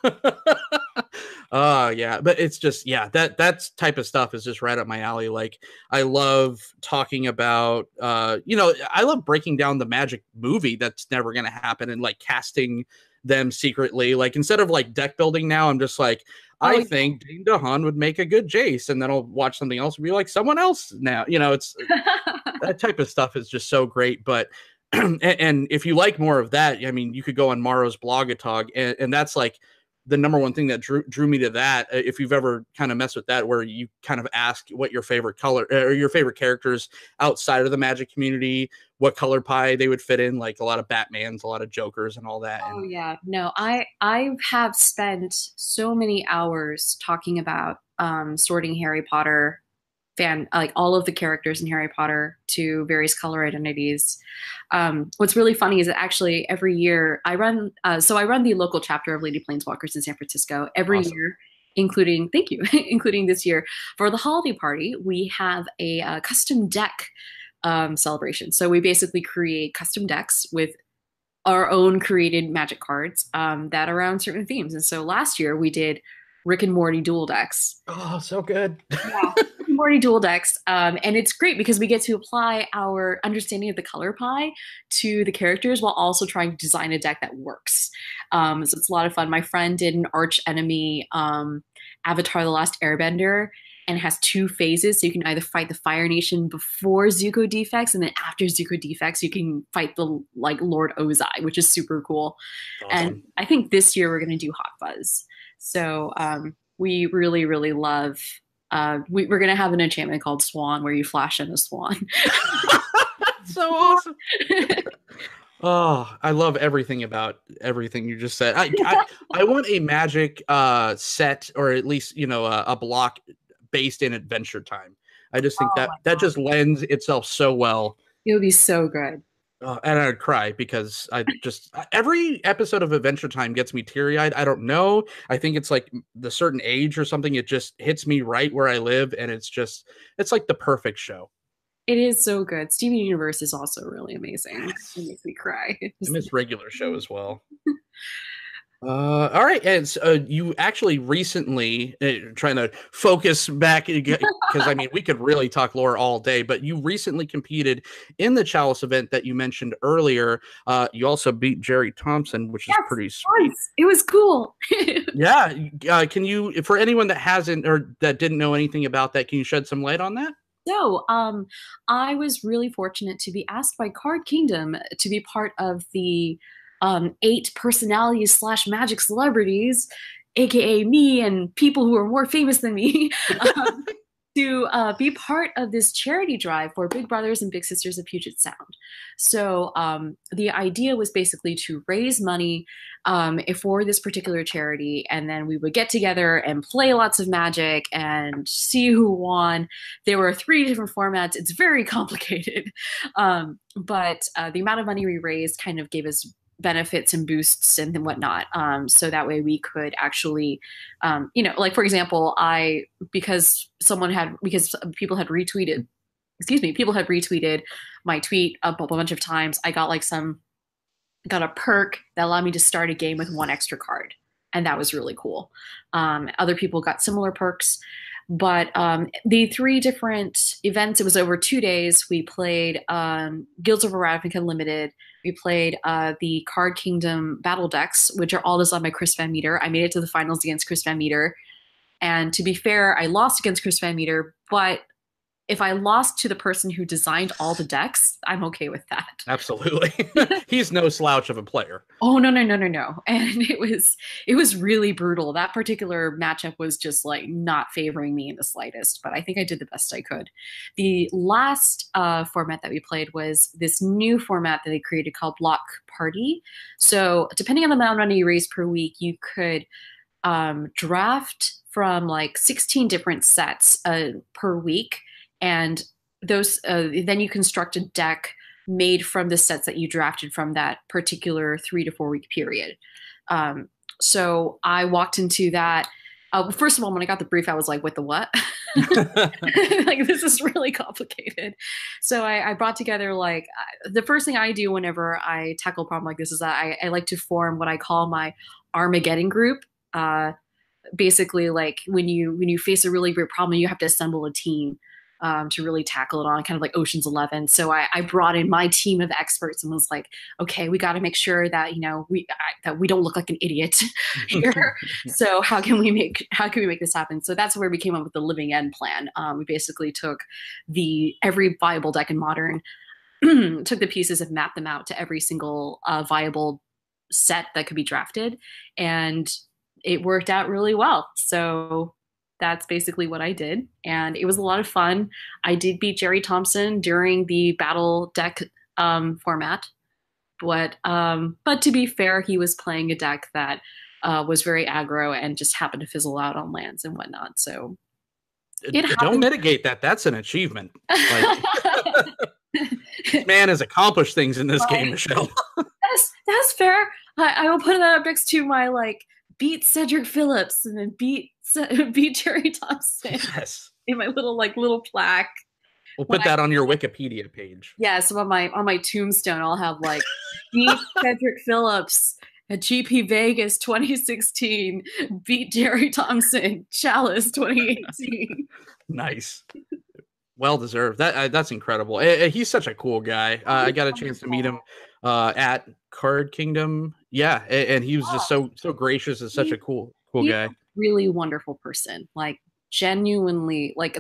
Yeah. But it's just, yeah, that type of stuff is just right up my alley. Like, I love talking about, I love breaking down the Magic movie that's never going to happen and like casting them secretly. Like, instead of like deck building now, I'm just like, I think Dane DeHaan would make a good Jace, and then I'll watch something else and be like someone else now. It's that type of stuff is just so great. But and if you like more of that, I mean, you could go on Morrow's Blogatog, and that's like the number one thing that drew me to that. If you've ever kind of messed with that, where you kind of ask what your favorite color or your favorite characters outside of the Magic community, what color pie they would fit in, like a lot of Batmans, a lot of Jokers, and all that. Oh yeah, no, I have spent so many hours talking about sorting Harry Potter like all of the characters in Harry Potter to various color identities. What's really funny is that actually every year I run the local chapter of Lady Planeswalkers in San Francisco. Every Awesome. year including, thank you, including this year for the holiday party, we have a custom deck celebration. So we basically create custom decks with our own created Magic cards that are around certain themes. And so last year we did Rick and Morty dual decks. Oh, so good. Yeah, Rick and Morty dual decks. And it's great because we get to apply our understanding of the color pie to the characters while also trying to design a deck that works. So it's a lot of fun. My friend did an arch enemy Avatar The Last Airbender, and it has 2 phases. So you can either fight the Fire Nation before Zuko defects, and then after Zuko defects, you can fight the Lord Ozai, which is super cool. Awesome. And I think this year we're going to do Hot Fuzz. So we really, really love. We're going to have an enchantment called Swan, where you flash in a swan. So awesome. Oh, I love everything about everything you just said. I want a Magic set, or at least a block based in Adventure Time. I just think that just lends itself so well. It would be so good. And I'd cry because every episode of Adventure Time gets me teary-eyed. I don't know. I think it's like the certain age or something. It just hits me right where I live, and it's like the perfect show. It is so good. Steven Universe is also really amazing. It makes me cry. I miss regular show as well. All right, and so, you actually recently, trying to focus back, because I mean, we could really talk lore all day, but you recently competed in the Chalice event that you mentioned earlier. You also beat Jerry Thompson, which is pretty sweet. It was cool. Yeah. Can you, for anyone that hasn't or that didn't know anything about that, can you shed some light on that? So I was really fortunate to be asked by Card Kingdom to be part of the 8 personalities / magic celebrities, aka me and people who are more famous than me, to be part of this charity drive for Big Brothers and Big Sisters of Puget Sound. So the idea was basically to raise money for this particular charity, and then we would get together and play lots of Magic and see who won. There were 3 different formats. It's very complicated, but the amount of money we raised kind of gave us benefits and boosts and whatnot. So that way we could actually, like for example, because people had retweeted my tweet a bunch of times. I got got a perk that allowed me to start a game with 1 extra card. And that was really cool. Other people got similar perks. But the 3 different events, it was over 2 days. We played Guilds of Ravnica Limited. We played the Card Kingdom battle decks, which are all designed by Chris Van Meter. I made it to the finals against Chris Van Meter. And to be fair, I lost against Chris Van Meter, but if I lost to the person who designed all the decks, I'm okay with that. Absolutely. He's no slouch of a player. Oh, no. And it was really brutal. That particular matchup was just not favoring me in the slightest, but I think I did the best I could. The last format that we played was this new format that they created called Block Party. So depending on the amount of money you raise per week, you could draft from 16 different sets per week. And those then you construct a deck made from the sets that you drafted from that particular 3 to 4 week period. So I walked into that. First of all, when I got the brief, I was like, "What the what?" This is really complicated. So I brought together the first thing I do whenever I tackle a problem like this is that I like to form what I call my Armageddon group. Basically, when you face a really great problem, you have to assemble a team to really tackle it on, kind of like Ocean's 11. So I brought in my team of experts and was like, okay, we got to make sure that we don't look like an idiot here. So how can we make this happen? So that's where we came up with the Living End plan. We basically took every viable deck in Modern, took the pieces and mapped them out to every single viable set that could be drafted, and it worked out really well. So that's basically what I did, and it was a lot of fun. I did beat Jerry Thompson during the battle deck format, but to be fair, he was playing a deck that was very aggro and just happened to fizzle out on lands and whatnot. So don't mitigate that. That's an achievement. Man has accomplished things in this game, Michelle. That's fair. I will put that up next to my beat Cedric Phillips and then beat Terry Thompson Yes. in my little plaque. We'll put that on your Wikipedia page. Yeah, so on my tombstone, I'll have like beat Cedric Phillips at GP Vegas 2016, beat Terry Thompson, Chalice 2018. Nice. Well deserved. That's incredible. He's such a cool guy. I got a chance to meet him at Card Kingdom. Yeah, and he was just so gracious and such a cool guy. A really wonderful person. Like genuinely, like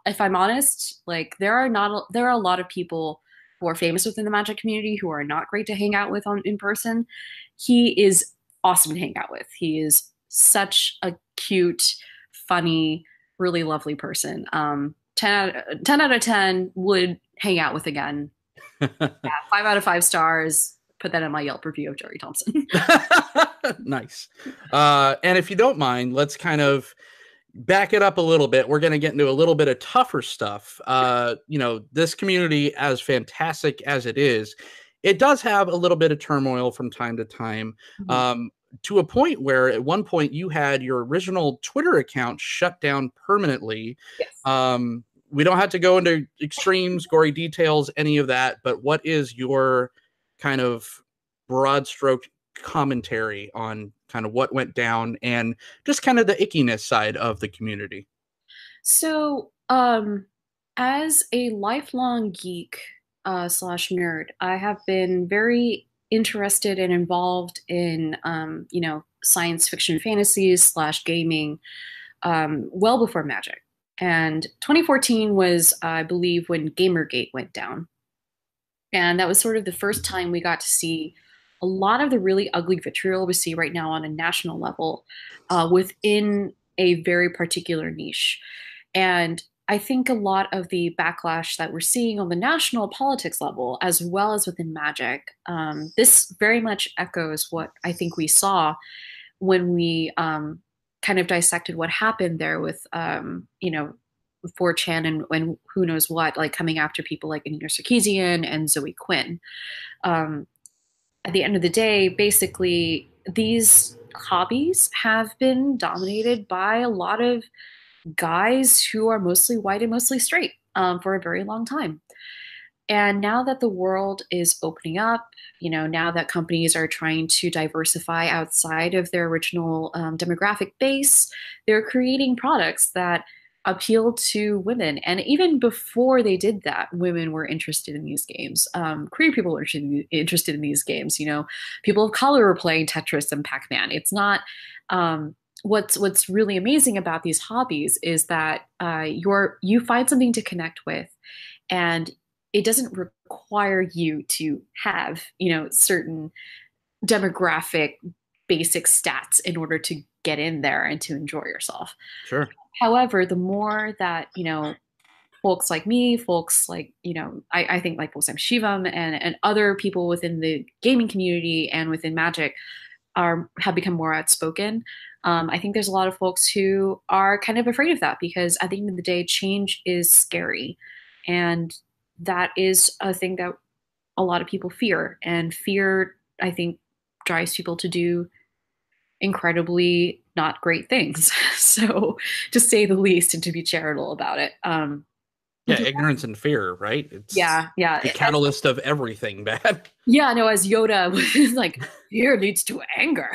if I'm honest, like there are a lot of people who are famous within the Magic community who are not great to hang out with in person. He is awesome to hang out with. He is such a cute, funny, really lovely person. 10 out of 10 would hang out with again. Yeah, 5 out of 5 stars. Put that in my Yelp review of Terry Thompson. Nice. And if you don't mind, let's kind of back it up a little bit. We're going to get into a little bit of tougher stuff. This community, as fantastic as it is, it does have a little bit of turmoil from time to time. Mm-hmm. To a point where at one point you had your original Twitter account shut down permanently. Yes. We don't have to go into extremes, gory details, any of that, but what is your kind of broad stroke commentary on kind of what went down and just kind of the ickiness side of the community? So, as a lifelong geek / nerd, I have been very interested and involved in, science fiction fantasies / gaming, well before Magic. And 2014 was, I believe, when Gamergate went down. And that was sort of the first time we got to see a lot of the really ugly vitriol we see right now on a national level within a very particular niche. And I think a lot of the backlash that we're seeing on the national politics level, as well as within Magic, this very much echoes what I think we saw when we kind of dissected what happened there with, 4chan and who knows what, like coming after people like Anita Sarkeesian and Zoe Quinn. At the end of the day, basically, these hobbies have been dominated by a lot of guys who are mostly white and mostly straight for a very long time. And now that the world is opening up, now that companies are trying to diversify outside of their original demographic base, they're creating products that appeal to women. And even before they did that, women were interested in these games. Queer people were interested in these games. People of color were playing Tetris and Pac-Man. It's not... What's really amazing about these hobbies is that you find something to connect with, and it doesn't require you to have certain demographic basic stats in order to get in there and to enjoy yourself. Sure. However, the more that folks like me, folks like I think like folks like Shivam and other people within the gaming community and within Magic have become more outspoken. I think there's a lot of folks who are kind of afraid of that because at the end of the day, change is scary. And that is a thing that a lot of people fear. And fear, I think, drives people to do incredibly not great things. So to say the least and to be charitable about it. Ignorance and fear, right? It's the catalyst of everything bad. Yeah, no, as Yoda was like, fear leads to anger.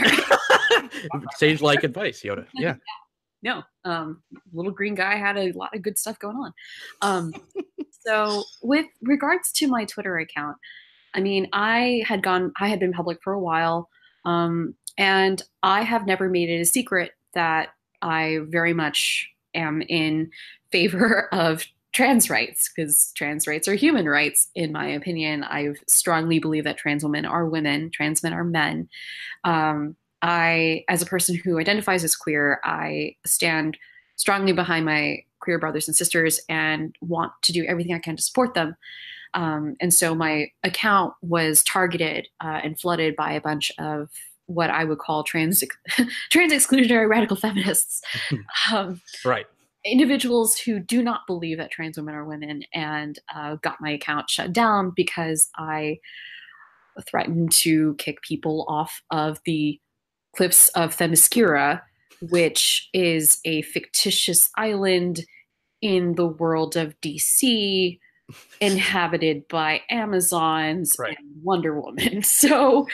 Sage-like advice, Yoda. Yeah. No, little green guy had a lot of good stuff going on. So with regards to my Twitter account, I mean, I had been public for a while, and I have never made it a secret that I very much am in favor of trans rights, because trans rights are human rights, in my opinion. I strongly believe that trans women are women, trans men are men. As a person who identifies as queer, I stand strongly behind my queer brothers and sisters and want to do everything I can to support them. And so my account was targeted and flooded by a bunch of what I would call trans exclusionary radical feminists. Right. Individuals who do not believe that trans women are women, and got my account shut down because I threatened to kick people off of the Cliffs of Themyscira, which is a fictitious island in the world of DC inhabited by Amazons Right. and Wonder Woman. So,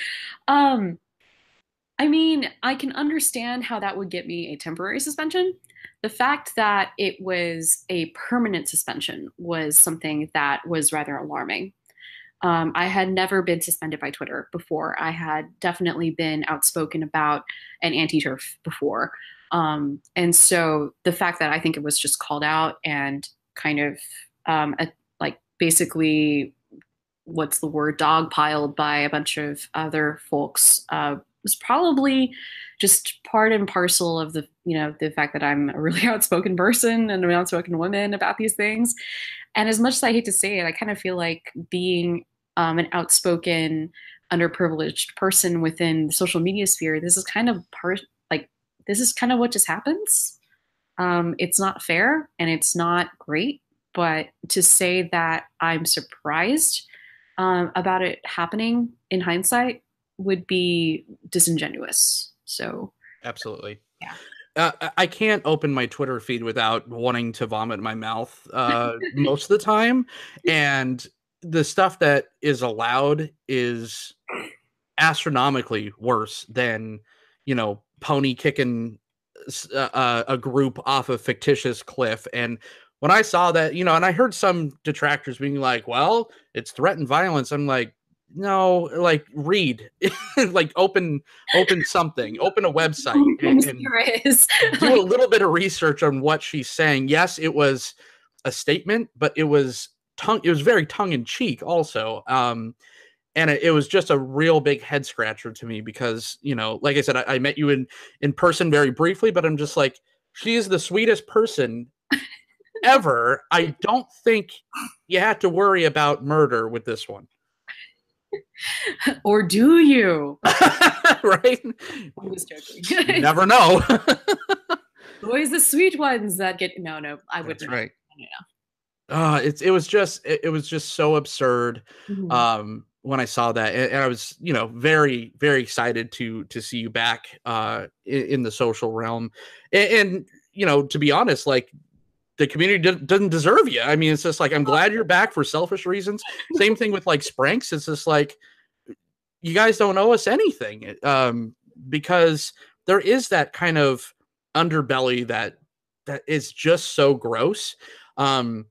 um, I mean, I can understand how that would get me a temporary suspension. The fact that it was a permanent suspension was something that was rather alarming. I had never been suspended by Twitter before. I had definitely been outspoken about an anti-turf before. And so the fact that I think it was just called out and kind of like basically, what's the word, dogpiled by a bunch of other folks was probably just part and parcel of the fact that I'm a really outspoken person and an outspoken woman about these things. And as much as I hate to say it, I kind of feel like being an outspoken, underprivileged person within the social media sphere, this is kind of this is kind of what just happens. It's not fair and it's not great, but to say that I'm surprised about it happening in hindsight would be disingenuous. So, Absolutely. yeah. I can't open my Twitter feed without wanting to vomit in my mouth most of the time. And the stuff that is allowed is astronomically worse than, pony kicking a group off a fictitious cliff. And when I saw that, and I heard some detractors being like, well, it's threat and violence. I'm like, no, like read, like open something, open a website and do a little bit of research on what she's saying. Yes, it was a statement, but it was very tongue in cheek also. And it was just a real big head scratcher to me because, like I said, I met you in person very briefly, but I'm just like, she is the sweetest person ever. I don't think you have to worry about murder with this one. Or do you? Right? I'm just joking. You never know. Always the sweet ones that get no. I wouldn't. That's right. Yeah. It was just so absurd. Mm-hmm. When I saw that, and I was, very, very excited to see you back in the social realm, and to be honest, like the community doesn't deserve you. I mean, it's just like I'm glad you're back for selfish reasons. Same thing with like Spranks. It's just like you guys don't owe us anything, because there is that kind of underbelly that is just so gross. And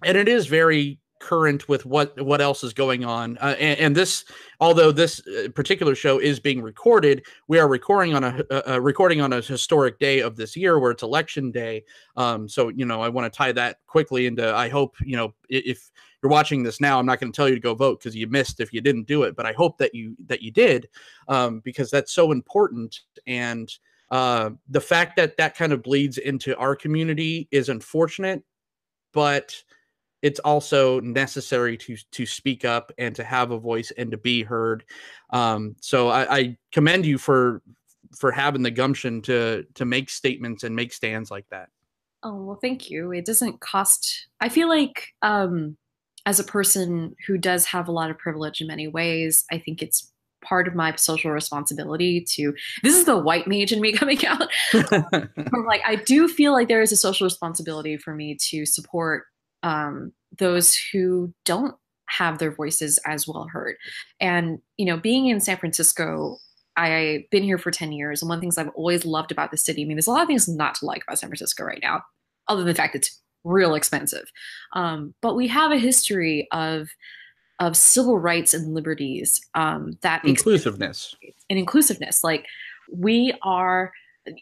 it is very current with what else is going on. And this, although this particular show is being recorded, we are recording on a historic day of this year where it's election day. So I want to tie that quickly into. I hope if you're watching this now, I'm not going to tell you to go vote because you missed if you didn't do it. But I hope that you did, because that's so important. And the fact that kind of bleeds into our community is unfortunate, but it's also necessary to speak up and to have a voice and to be heard. So I commend you for having the gumption to make statements and make stands like that. Oh, well, thank you. It doesn't cost. I feel like, as a person who does have a lot of privilege in many ways, I think it's part of my social responsibility to. This is the white mage in me coming out. Like, I do feel like there is a social responsibility for me to support those who don't have their voices as well heard. And, being in San Francisco, I've been here for 10 years. And one of the things I've always loved about the city, I mean, there's a lot of things not to like about San Francisco right now, other than the fact it's real expensive. But we have a history of civil rights and liberties, that inclusiveness and inclusiveness. Like we are,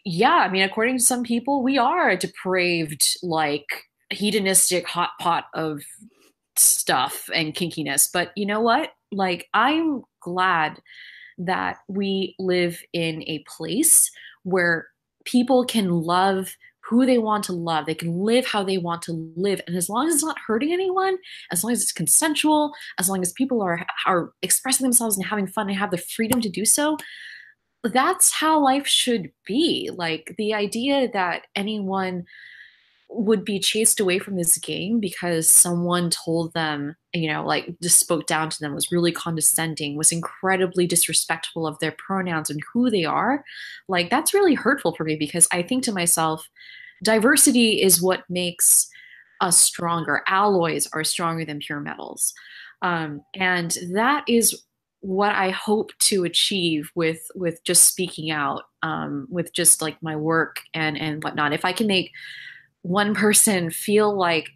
yeah, I mean, according to some people, we are a depraved, like, hedonistic hot pot of stuff and kinkiness. But you know what? Like, I'm glad that we live in a place where people can love who they want to love. They can live how they want to live. And as long as it's not hurting anyone, as long as it's consensual, as long as people are expressing themselves and having fun and have the freedom to do so, that's how life should be. Like, the idea that anyone would be chased away from this game because someone told them, like just spoke down to them, was really condescending, was incredibly disrespectful of their pronouns and who they are, like that's really hurtful for me because I think to myself, diversity is what makes us stronger. Alloys are stronger than pure metals. And that is what I hope to achieve with just speaking out, with just like my work and whatnot. If I can make one person feel like,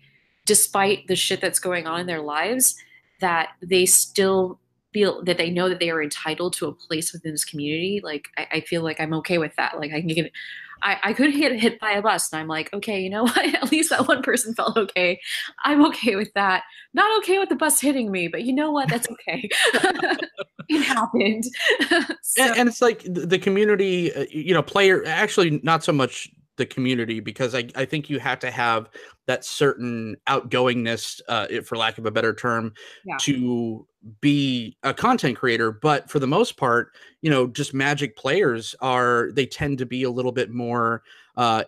despite the shit that's going on in their lives, that they still feel that they know that they are entitled to a place within this community, like I feel like I'm okay with that. Like I can get, I could get hit by a bus, and I'm like, okay, you know what? At least that one person felt okay. I'm okay with that. Not okay with the bus hitting me, but you know what? That's okay. It happened. So, And it's like the community, player, actually not so much the community, because I think you have to have that certain outgoingness, for lack of a better term, yeah. to be a content creator. But for the most part, just Magic players they tend to be a little bit more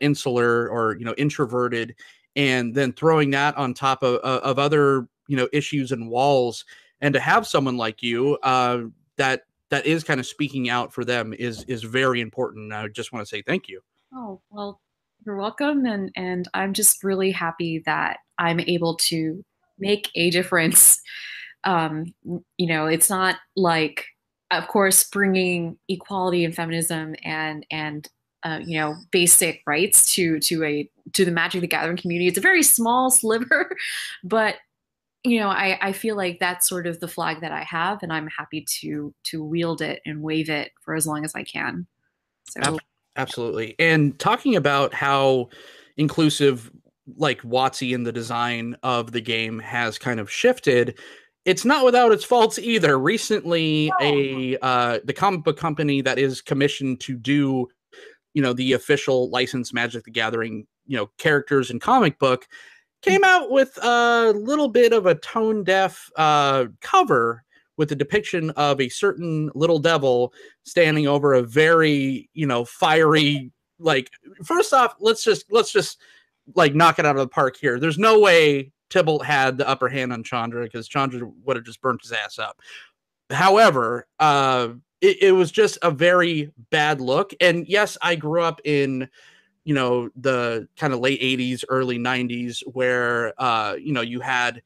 insular or, introverted. And then throwing that on top of other, issues and walls, and to have someone like you that is kind of speaking out for them is very important. I just want to say thank you. Oh, well, you're welcome. And I'm just really happy that I'm able to make a difference. It's not like, of course, bringing equality and feminism and basic rights to the Magic the Gathering community. It's a very small sliver, but I feel like that's sort of the flag that I have, and I'm happy to wield it and wave it for as long as I can. So absolutely. And talking about how inclusive, like WotC in the design of the game has kind of shifted, it's not without its faults either. Recently, the comic book company that is commissioned to do, the official licensed Magic the Gathering, characters and comic book, came out with a little bit of a tone deaf cover with a depiction of a certain little devil standing over a very, fiery, like, first off, let's just like knock it out of the park here. There's no way Tybalt had the upper hand on Chandra, because Chandra would have just burnt his ass up. However, it was just a very bad look. And yes, I grew up in, the kind of late 80s, early 90s, where, you had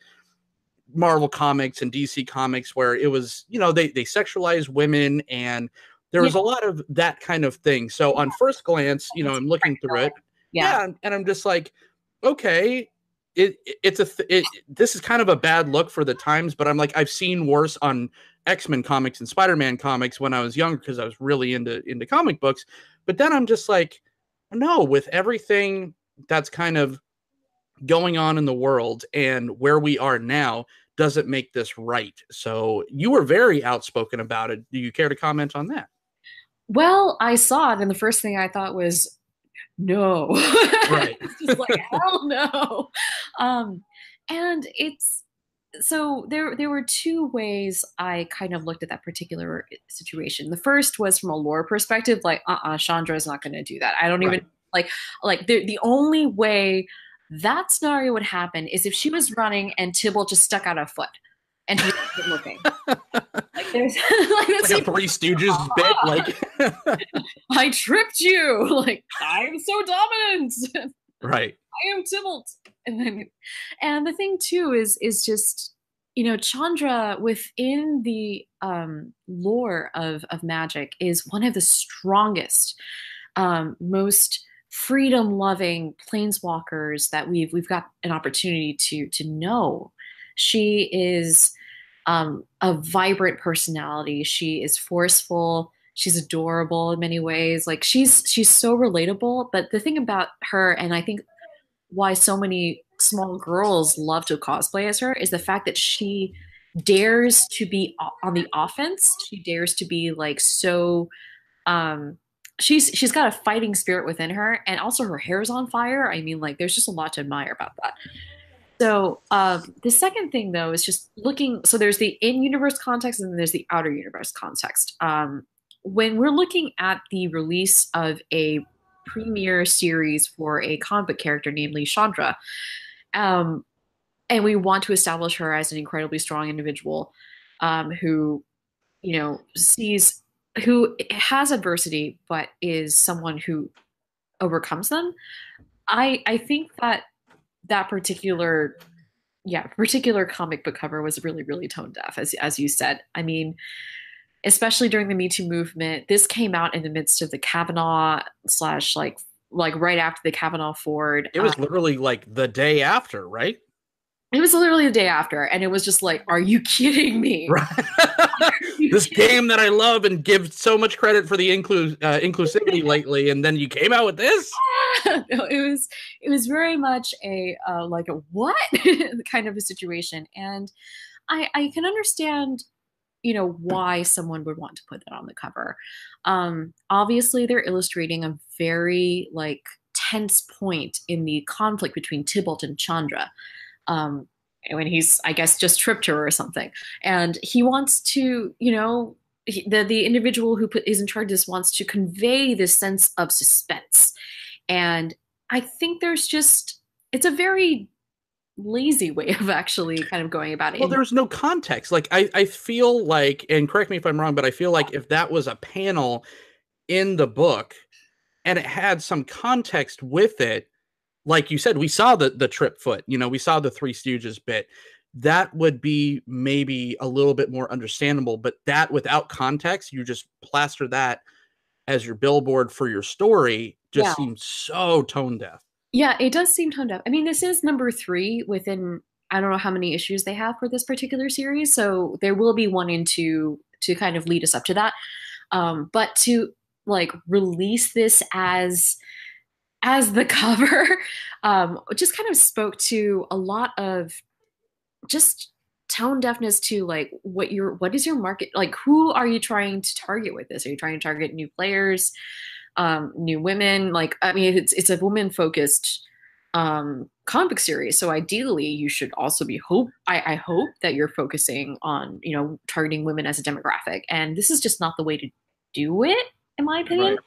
Marvel comics and DC comics where it was, they sexualized women, and there was a lot of that kind of thing. So on first glance, I'm looking through it. Yeah. And I'm just like, okay, this is kind of a bad look for the times, but I'm like, I've seen worse on X-Men comics and Spider-Man comics when I was younger, because I was really into comic books. But then I'm just like, no, with everything that's kind of going on in the world and where we are now doesn't make this right. So you were very outspoken about it. Do you care to comment on that? Well, I saw it, and the first thing I thought was, no. Right. It's just like, hell no. And it's, so there were two ways I kind of looked at that particular situation. The first was from a lore perspective, like, Chandra is not going to do that. I don't even like the only way that scenario would happen is if she was running and Tybalt just stuck out a foot and he wasn't looking. Like there's like a Three Stooges bit, like I tripped you. Like, I'm so dominant. Right. I am Tybalt. And the thing too is just, Chandra within the lore of Magic is one of the strongest, most freedom-loving planeswalkers that we've got an opportunity to know. She is a vibrant personality. She is forceful. She's adorable in many ways. Like she's so relatable. But the thing about her, and I think why so many small girls love to cosplay as her, is the fact that she dares to be on the offense. She dares to be like so. She's got a fighting spirit within her, and also her hair's on fire. I mean, like, there's just a lot to admire about that. So the second thing, though, is just looking. So there's the in-universe context, and then there's the outer universe context. When we're looking at the release of a premier series for a comic book character, namely Chandra. And we want to establish her as an incredibly strong individual who, who has adversity, but is someone who overcomes them. I think that particular comic book cover was really, really tone deaf, as you said. I mean, especially during the Me Too movement, this came out in the midst of the Kavanaugh / like right after the Kavanaugh Ford. It was literally like the day after, right? It was literally the day after, and it was just like, are you kidding me? Right. This game that I love and give so much credit for the inclusivity lately, and then you came out with this? No, it was very much a like a what kind of a situation, and I can understand, why someone would want to put that on the cover. Obviously, they're illustrating a very like tense point in the conflict between Tybalt and Chandra. When he's, I guess, just tripped her or something, and he wants to, the individual who is in charge of this wants to convey this sense of suspense, and I think it's a very lazy way of actually kind of going about it. Well, there's no context. Like I feel like, and correct me if I'm wrong, but I feel like if that was a panel in the book and it had some context with it, like you said, we saw the trip foot, we saw the Three Stooges bit. That would be maybe a little bit more understandable, but that without context, you just plaster that as your billboard for your story just seems so tone deaf. Yeah, it does seem tone deaf. I mean, this is number 3 within, I don't know how many issues they have for this particular series, so there will be 1 and 2 to kind of lead us up to that. But to like release this as the cover just kind of spoke to a lot of just tone deafness to like what is your market, like who are you trying to target with this? Are you trying to target new players, new women? Like, I mean, it's a woman focused comic book series, so ideally you should also be I hope that you're focusing on targeting women as a demographic, and this is just not the way to do it, in my opinion.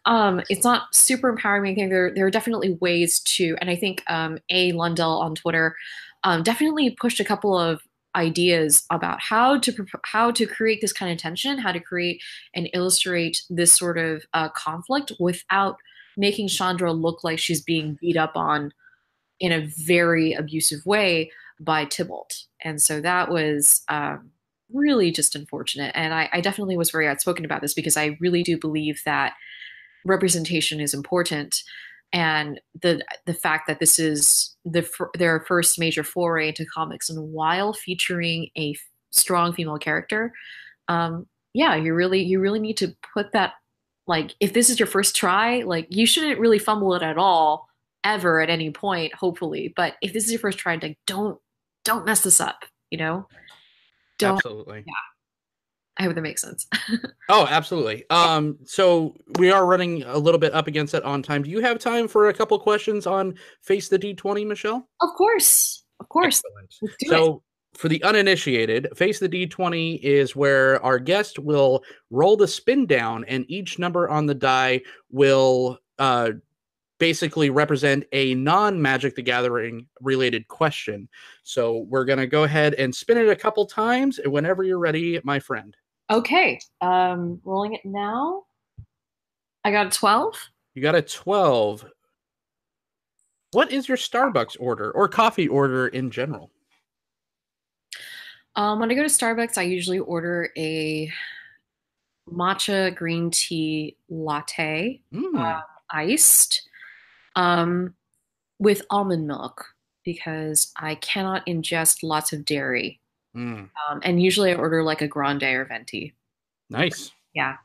Right. It's not super empowering. I think there are definitely ways to, and I think A. Lundell on Twitter definitely pushed a couple of ideas about how to create this kind of tension, how to create and illustrate this sort of conflict without making Chandra look like she's being beat up on in a very abusive way by Tybalt. And so that was really just unfortunate. And I definitely was very outspoken about this because I really do believe that representation is important, and the fact that this is their first major foray into comics, and while featuring a strong female character, you really need to put that, like, if this is your first try, like, you shouldn't really fumble it at all ever at any point, hopefully. But if this is your first try, like, don't mess this up, don't. Absolutely. Yeah. I hope that makes sense. Oh, absolutely. So we are running a little bit up against it on time. Do you have time for a couple questions on Face the D20, Michelle? Of course. Excellent. So for the uninitiated, Face the D20 is where our guest will roll the spin down, and each number on the die will basically represent a non-Magic the Gathering related question. So we're going to go ahead and spin it a couple times, and whenever you're ready, my friend. Okay. Rolling it now. I got a 12. You got a 12. What is your Starbucks order or coffee order in general? When I go to Starbucks, I usually order a matcha green tea latte, iced, with almond milk, because I cannot ingest lots of dairy. And usually I order like a grande or venti. Nice. Yeah.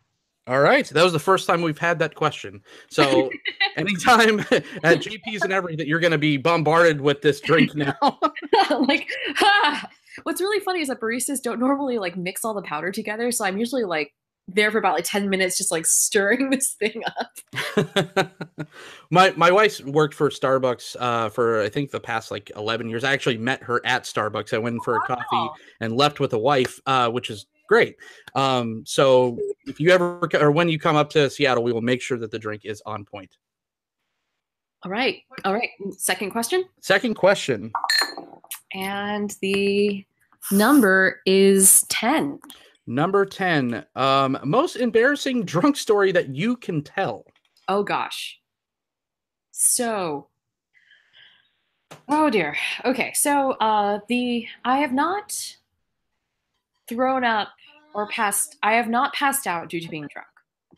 All right. That was the first time we've had that question. So anytime at GPs and everything, you're going to be bombarded with this drink now. What's really funny is that baristas don't normally like mix all the powder together. So I'm usually like there for about like 10 minutes, just like stirring this thing up. My wife worked for Starbucks for I think the past like 11 years. I actually met her at Starbucks. I went in for a coffee and left with a wife, which is great. So if you ever, or when you come up to Seattle, we will make sure that the drink is on point. All right. All right. Second question. Second question. And the number is 10. Number 10. Most embarrassing drunk story that you can tell. Oh, gosh. So, oh dear. Okay. So, I have not thrown up I have not passed out due to being drunk,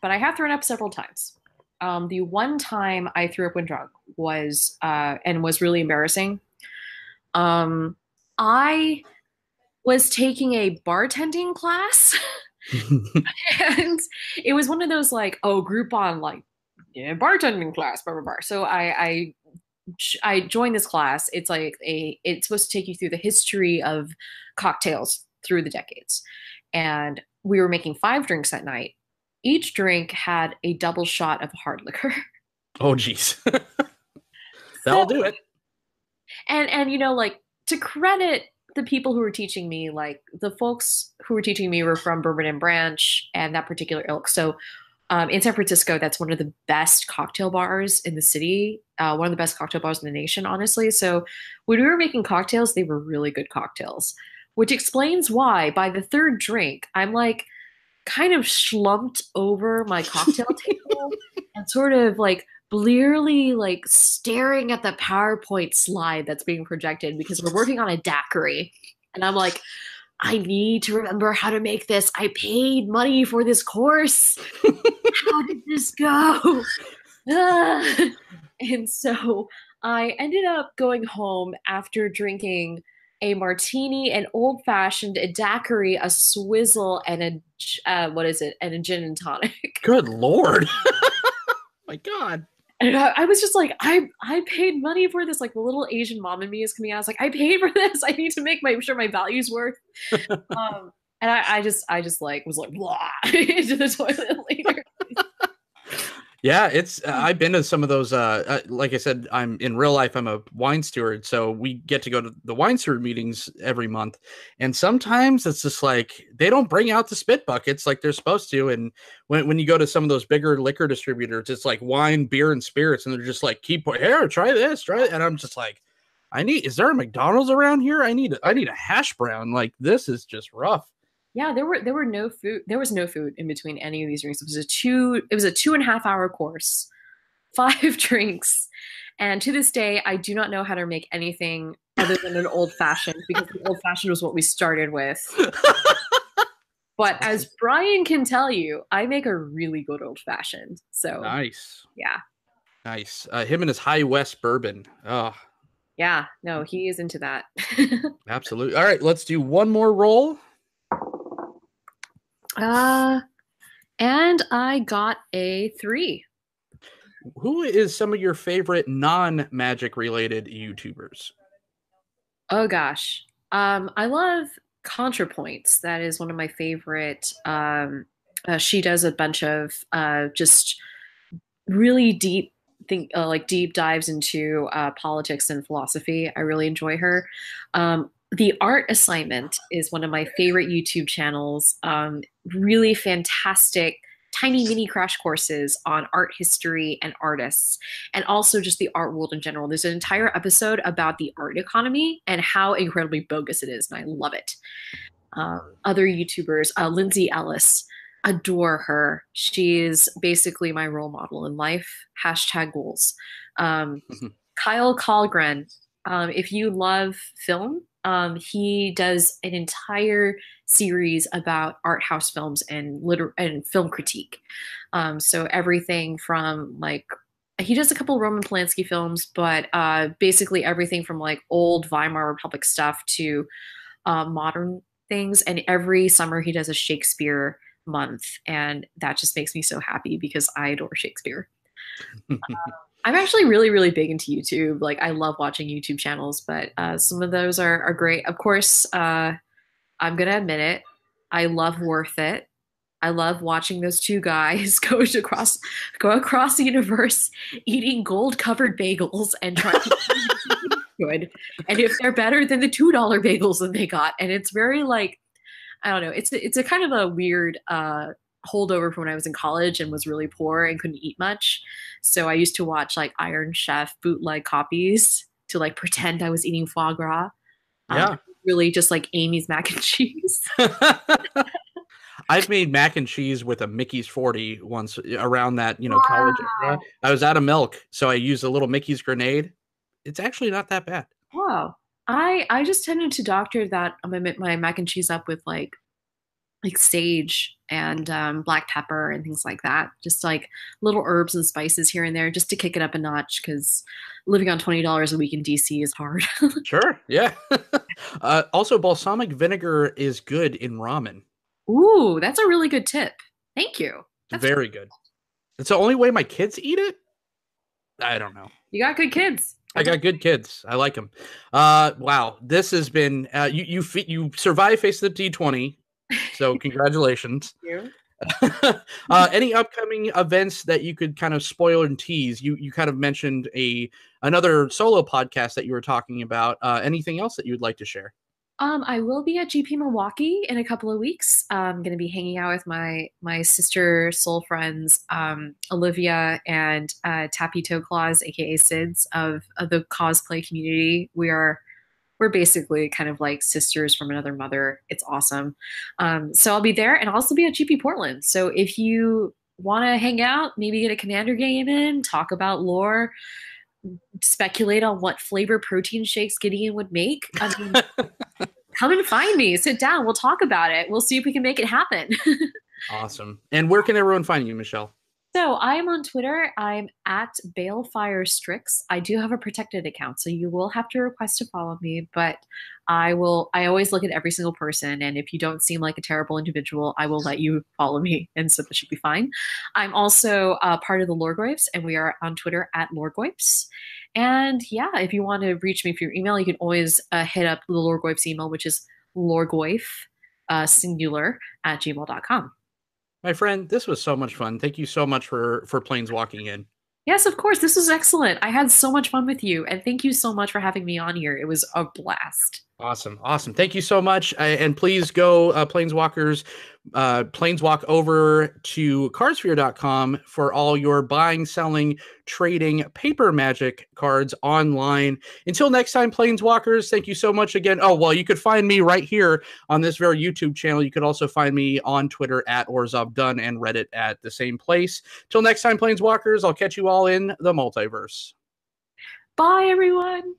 but I have thrown up several times. The one time I threw up when drunk was really embarrassing. I was taking a bartending class and it was one of those like, oh, Groupon, like, yeah, bartending class, blah, blah, blah. So I joined this class. It's like it's supposed to take you through the history of cocktails through the decades. And we were making 5 drinks that night. Each drink had a double shot of hard liquor. Oh, geez. That'll do it. And you know, like, to credit the people who were teaching me, like the folks who were teaching me were from Bourbon and Branch and that particular ilk. So in San Francisco, that's one of the best cocktail bars in the city, one of the best cocktail bars in the nation, honestly. So when we were making cocktails, they were really good cocktails, which explains why by the 3rd drink, I'm like kind of slumped over my cocktail table and sort of like blearily like staring at the PowerPoint slide that's being projected because we're working on a daiquiri. And I'm like, I need to remember how to make this. I paid money for this course. How did this go? And so I ended up going home after drinking a martini, an old fashioned, a daiquiri, a swizzle, and a and a gin and tonic. Good Lord. My God. And I was just like, I paid money for this. Like the little Asian mom in me is coming out. I was like, I paid for this. I need to make sure my value's worth. And I just like was like blah into the toilet later. Yeah, it's I've been to some of those. Like I said, I'm in real life. I'm a wine steward, so we get to go to the wine steward meetings every month. And sometimes it's just like they don't bring out the spit buckets like they're supposed to. And when you go to some of those bigger liquor distributors, it's like wine, beer, and spirits, and they're just like, "Keep here, try this, try it." And I'm just like, is there a McDonald's around here? I need a hash brown. Like this is just rough. Yeah, there were no food. There was no food in between any of these drinks. It was a 2.5 hour course, 5 drinks. And to this day, I do not know how to make anything other than an old fashioned because the old fashioned was what we started with. But as Brian can tell you, I make a really good old fashioned. So nice. Yeah. Nice. Him and his High West bourbon. Oh. Yeah, no, he is into that. Absolutely. All right, let's do one more roll. And I got a 3. Who is some of your favorite non-magic related YouTubers? Oh gosh. I love ContraPoints. That is one of my favorite. She does a bunch of just really deep deep dives into politics and philosophy. I really enjoy her. The Art Assignment is one of my favorite YouTube channels. Really fantastic, tiny mini crash courses on art history and artists, and also just the art world in general. There's an entire episode about the art economy and how incredibly bogus it is, and I love it. Other YouTubers, Lindsay Ellis, adore her. She is basically my role model in life. #goals. Kyle Kalgren, if you love film, he does an entire series about art house films and film critique. So everything from like, he does a couple of Roman Polanski films, but basically everything from like old Weimar Republic stuff to modern things. And every summer he does a Shakespeare month, and that just makes me so happy because I adore Shakespeare. I'm actually really, really big into YouTube. Like, I love watching YouTube channels, but some of those are great. Of course, I'm going to admit it. I love Worth It. I love watching those 2 guys go across the universe eating gold-covered bagels and trying to be good. And if they're better than the $2 bagels that they got. And it's very like, I don't know. It's a kind of a weird holdover from when I was in college and was really poor and couldn't eat much. So I used to watch like Iron Chef bootleg copies to like pretend I was eating foie gras. Yeah. Really just like Amy's mac and cheese. I've made mac and cheese with a Mickey's 40 once around that, Wow. college era. I was out of milk, so I used a little Mickey's grenade. It's actually not that bad. Wow. I just tended to doctor that my mac and cheese up with like sage and black pepper and things like that. Just like little herbs and spices here and there just to kick it up a notch because living on $20 a week in DC is hard. Sure. Yeah. Also, balsamic vinegar is good in ramen. Ooh, that's a really good tip. Thank you. That's very good. It's the only way my kids eat it. I don't know. You got good kids. I got good kids. I like them. Wow. This has been, you survived Face the D20. So congratulations. Thank you. Any upcoming events that you could kind of spoil and tease? You kind of mentioned another solo podcast that you were talking about. Anything else that you would like to share? I will be at GP Milwaukee in a couple of weeks. I'm going to be hanging out with my sister soul friends, Olivia and Tappy Toe Claws, aka Sids of the cosplay community. We're basically kind of like sisters from another mother. It's awesome. So I'll be there, and I'll also be at GP Portland. So if you want to hang out, maybe get a Commander game in, talk about lore, speculate on what flavor protein shakes Gideon would make. I mean, come and find me. Sit down. We'll talk about it. We'll see if we can make it happen. Awesome. And where can everyone find you, Michelle? So I'm on Twitter. I'm at BalefireStrix. I do have a protected account, so you will have to request to follow me, but I always look at every single person, and if you don't seem like a terrible individual, I will let you follow me, and so that should be fine. I'm also part of the Loregoyfs, and we are on Twitter at Loregoyfs. And yeah, if you want to reach me through email, you can always hit up the Loregoyfs email, which is Loregoyf, singular, @gmail.com. My friend, this was so much fun. Thank you so much for planeswalking in. Yes, of course. This was excellent. I had so much fun with you, and thank you so much for having me on here. It was a blast. Awesome. Thank you so much. And please go, Planeswalkers, planeswalk over to cardsphere.com for all your buying, selling, trading paper Magic cards online. Until next time, Planeswalkers, thank you so much again. Oh, well, you could find me right here on this very YouTube channel. You could also find me on Twitter at OrzovDunn and Reddit at the same place. Till next time, Planeswalkers, I'll catch you all in the multiverse. Bye, everyone.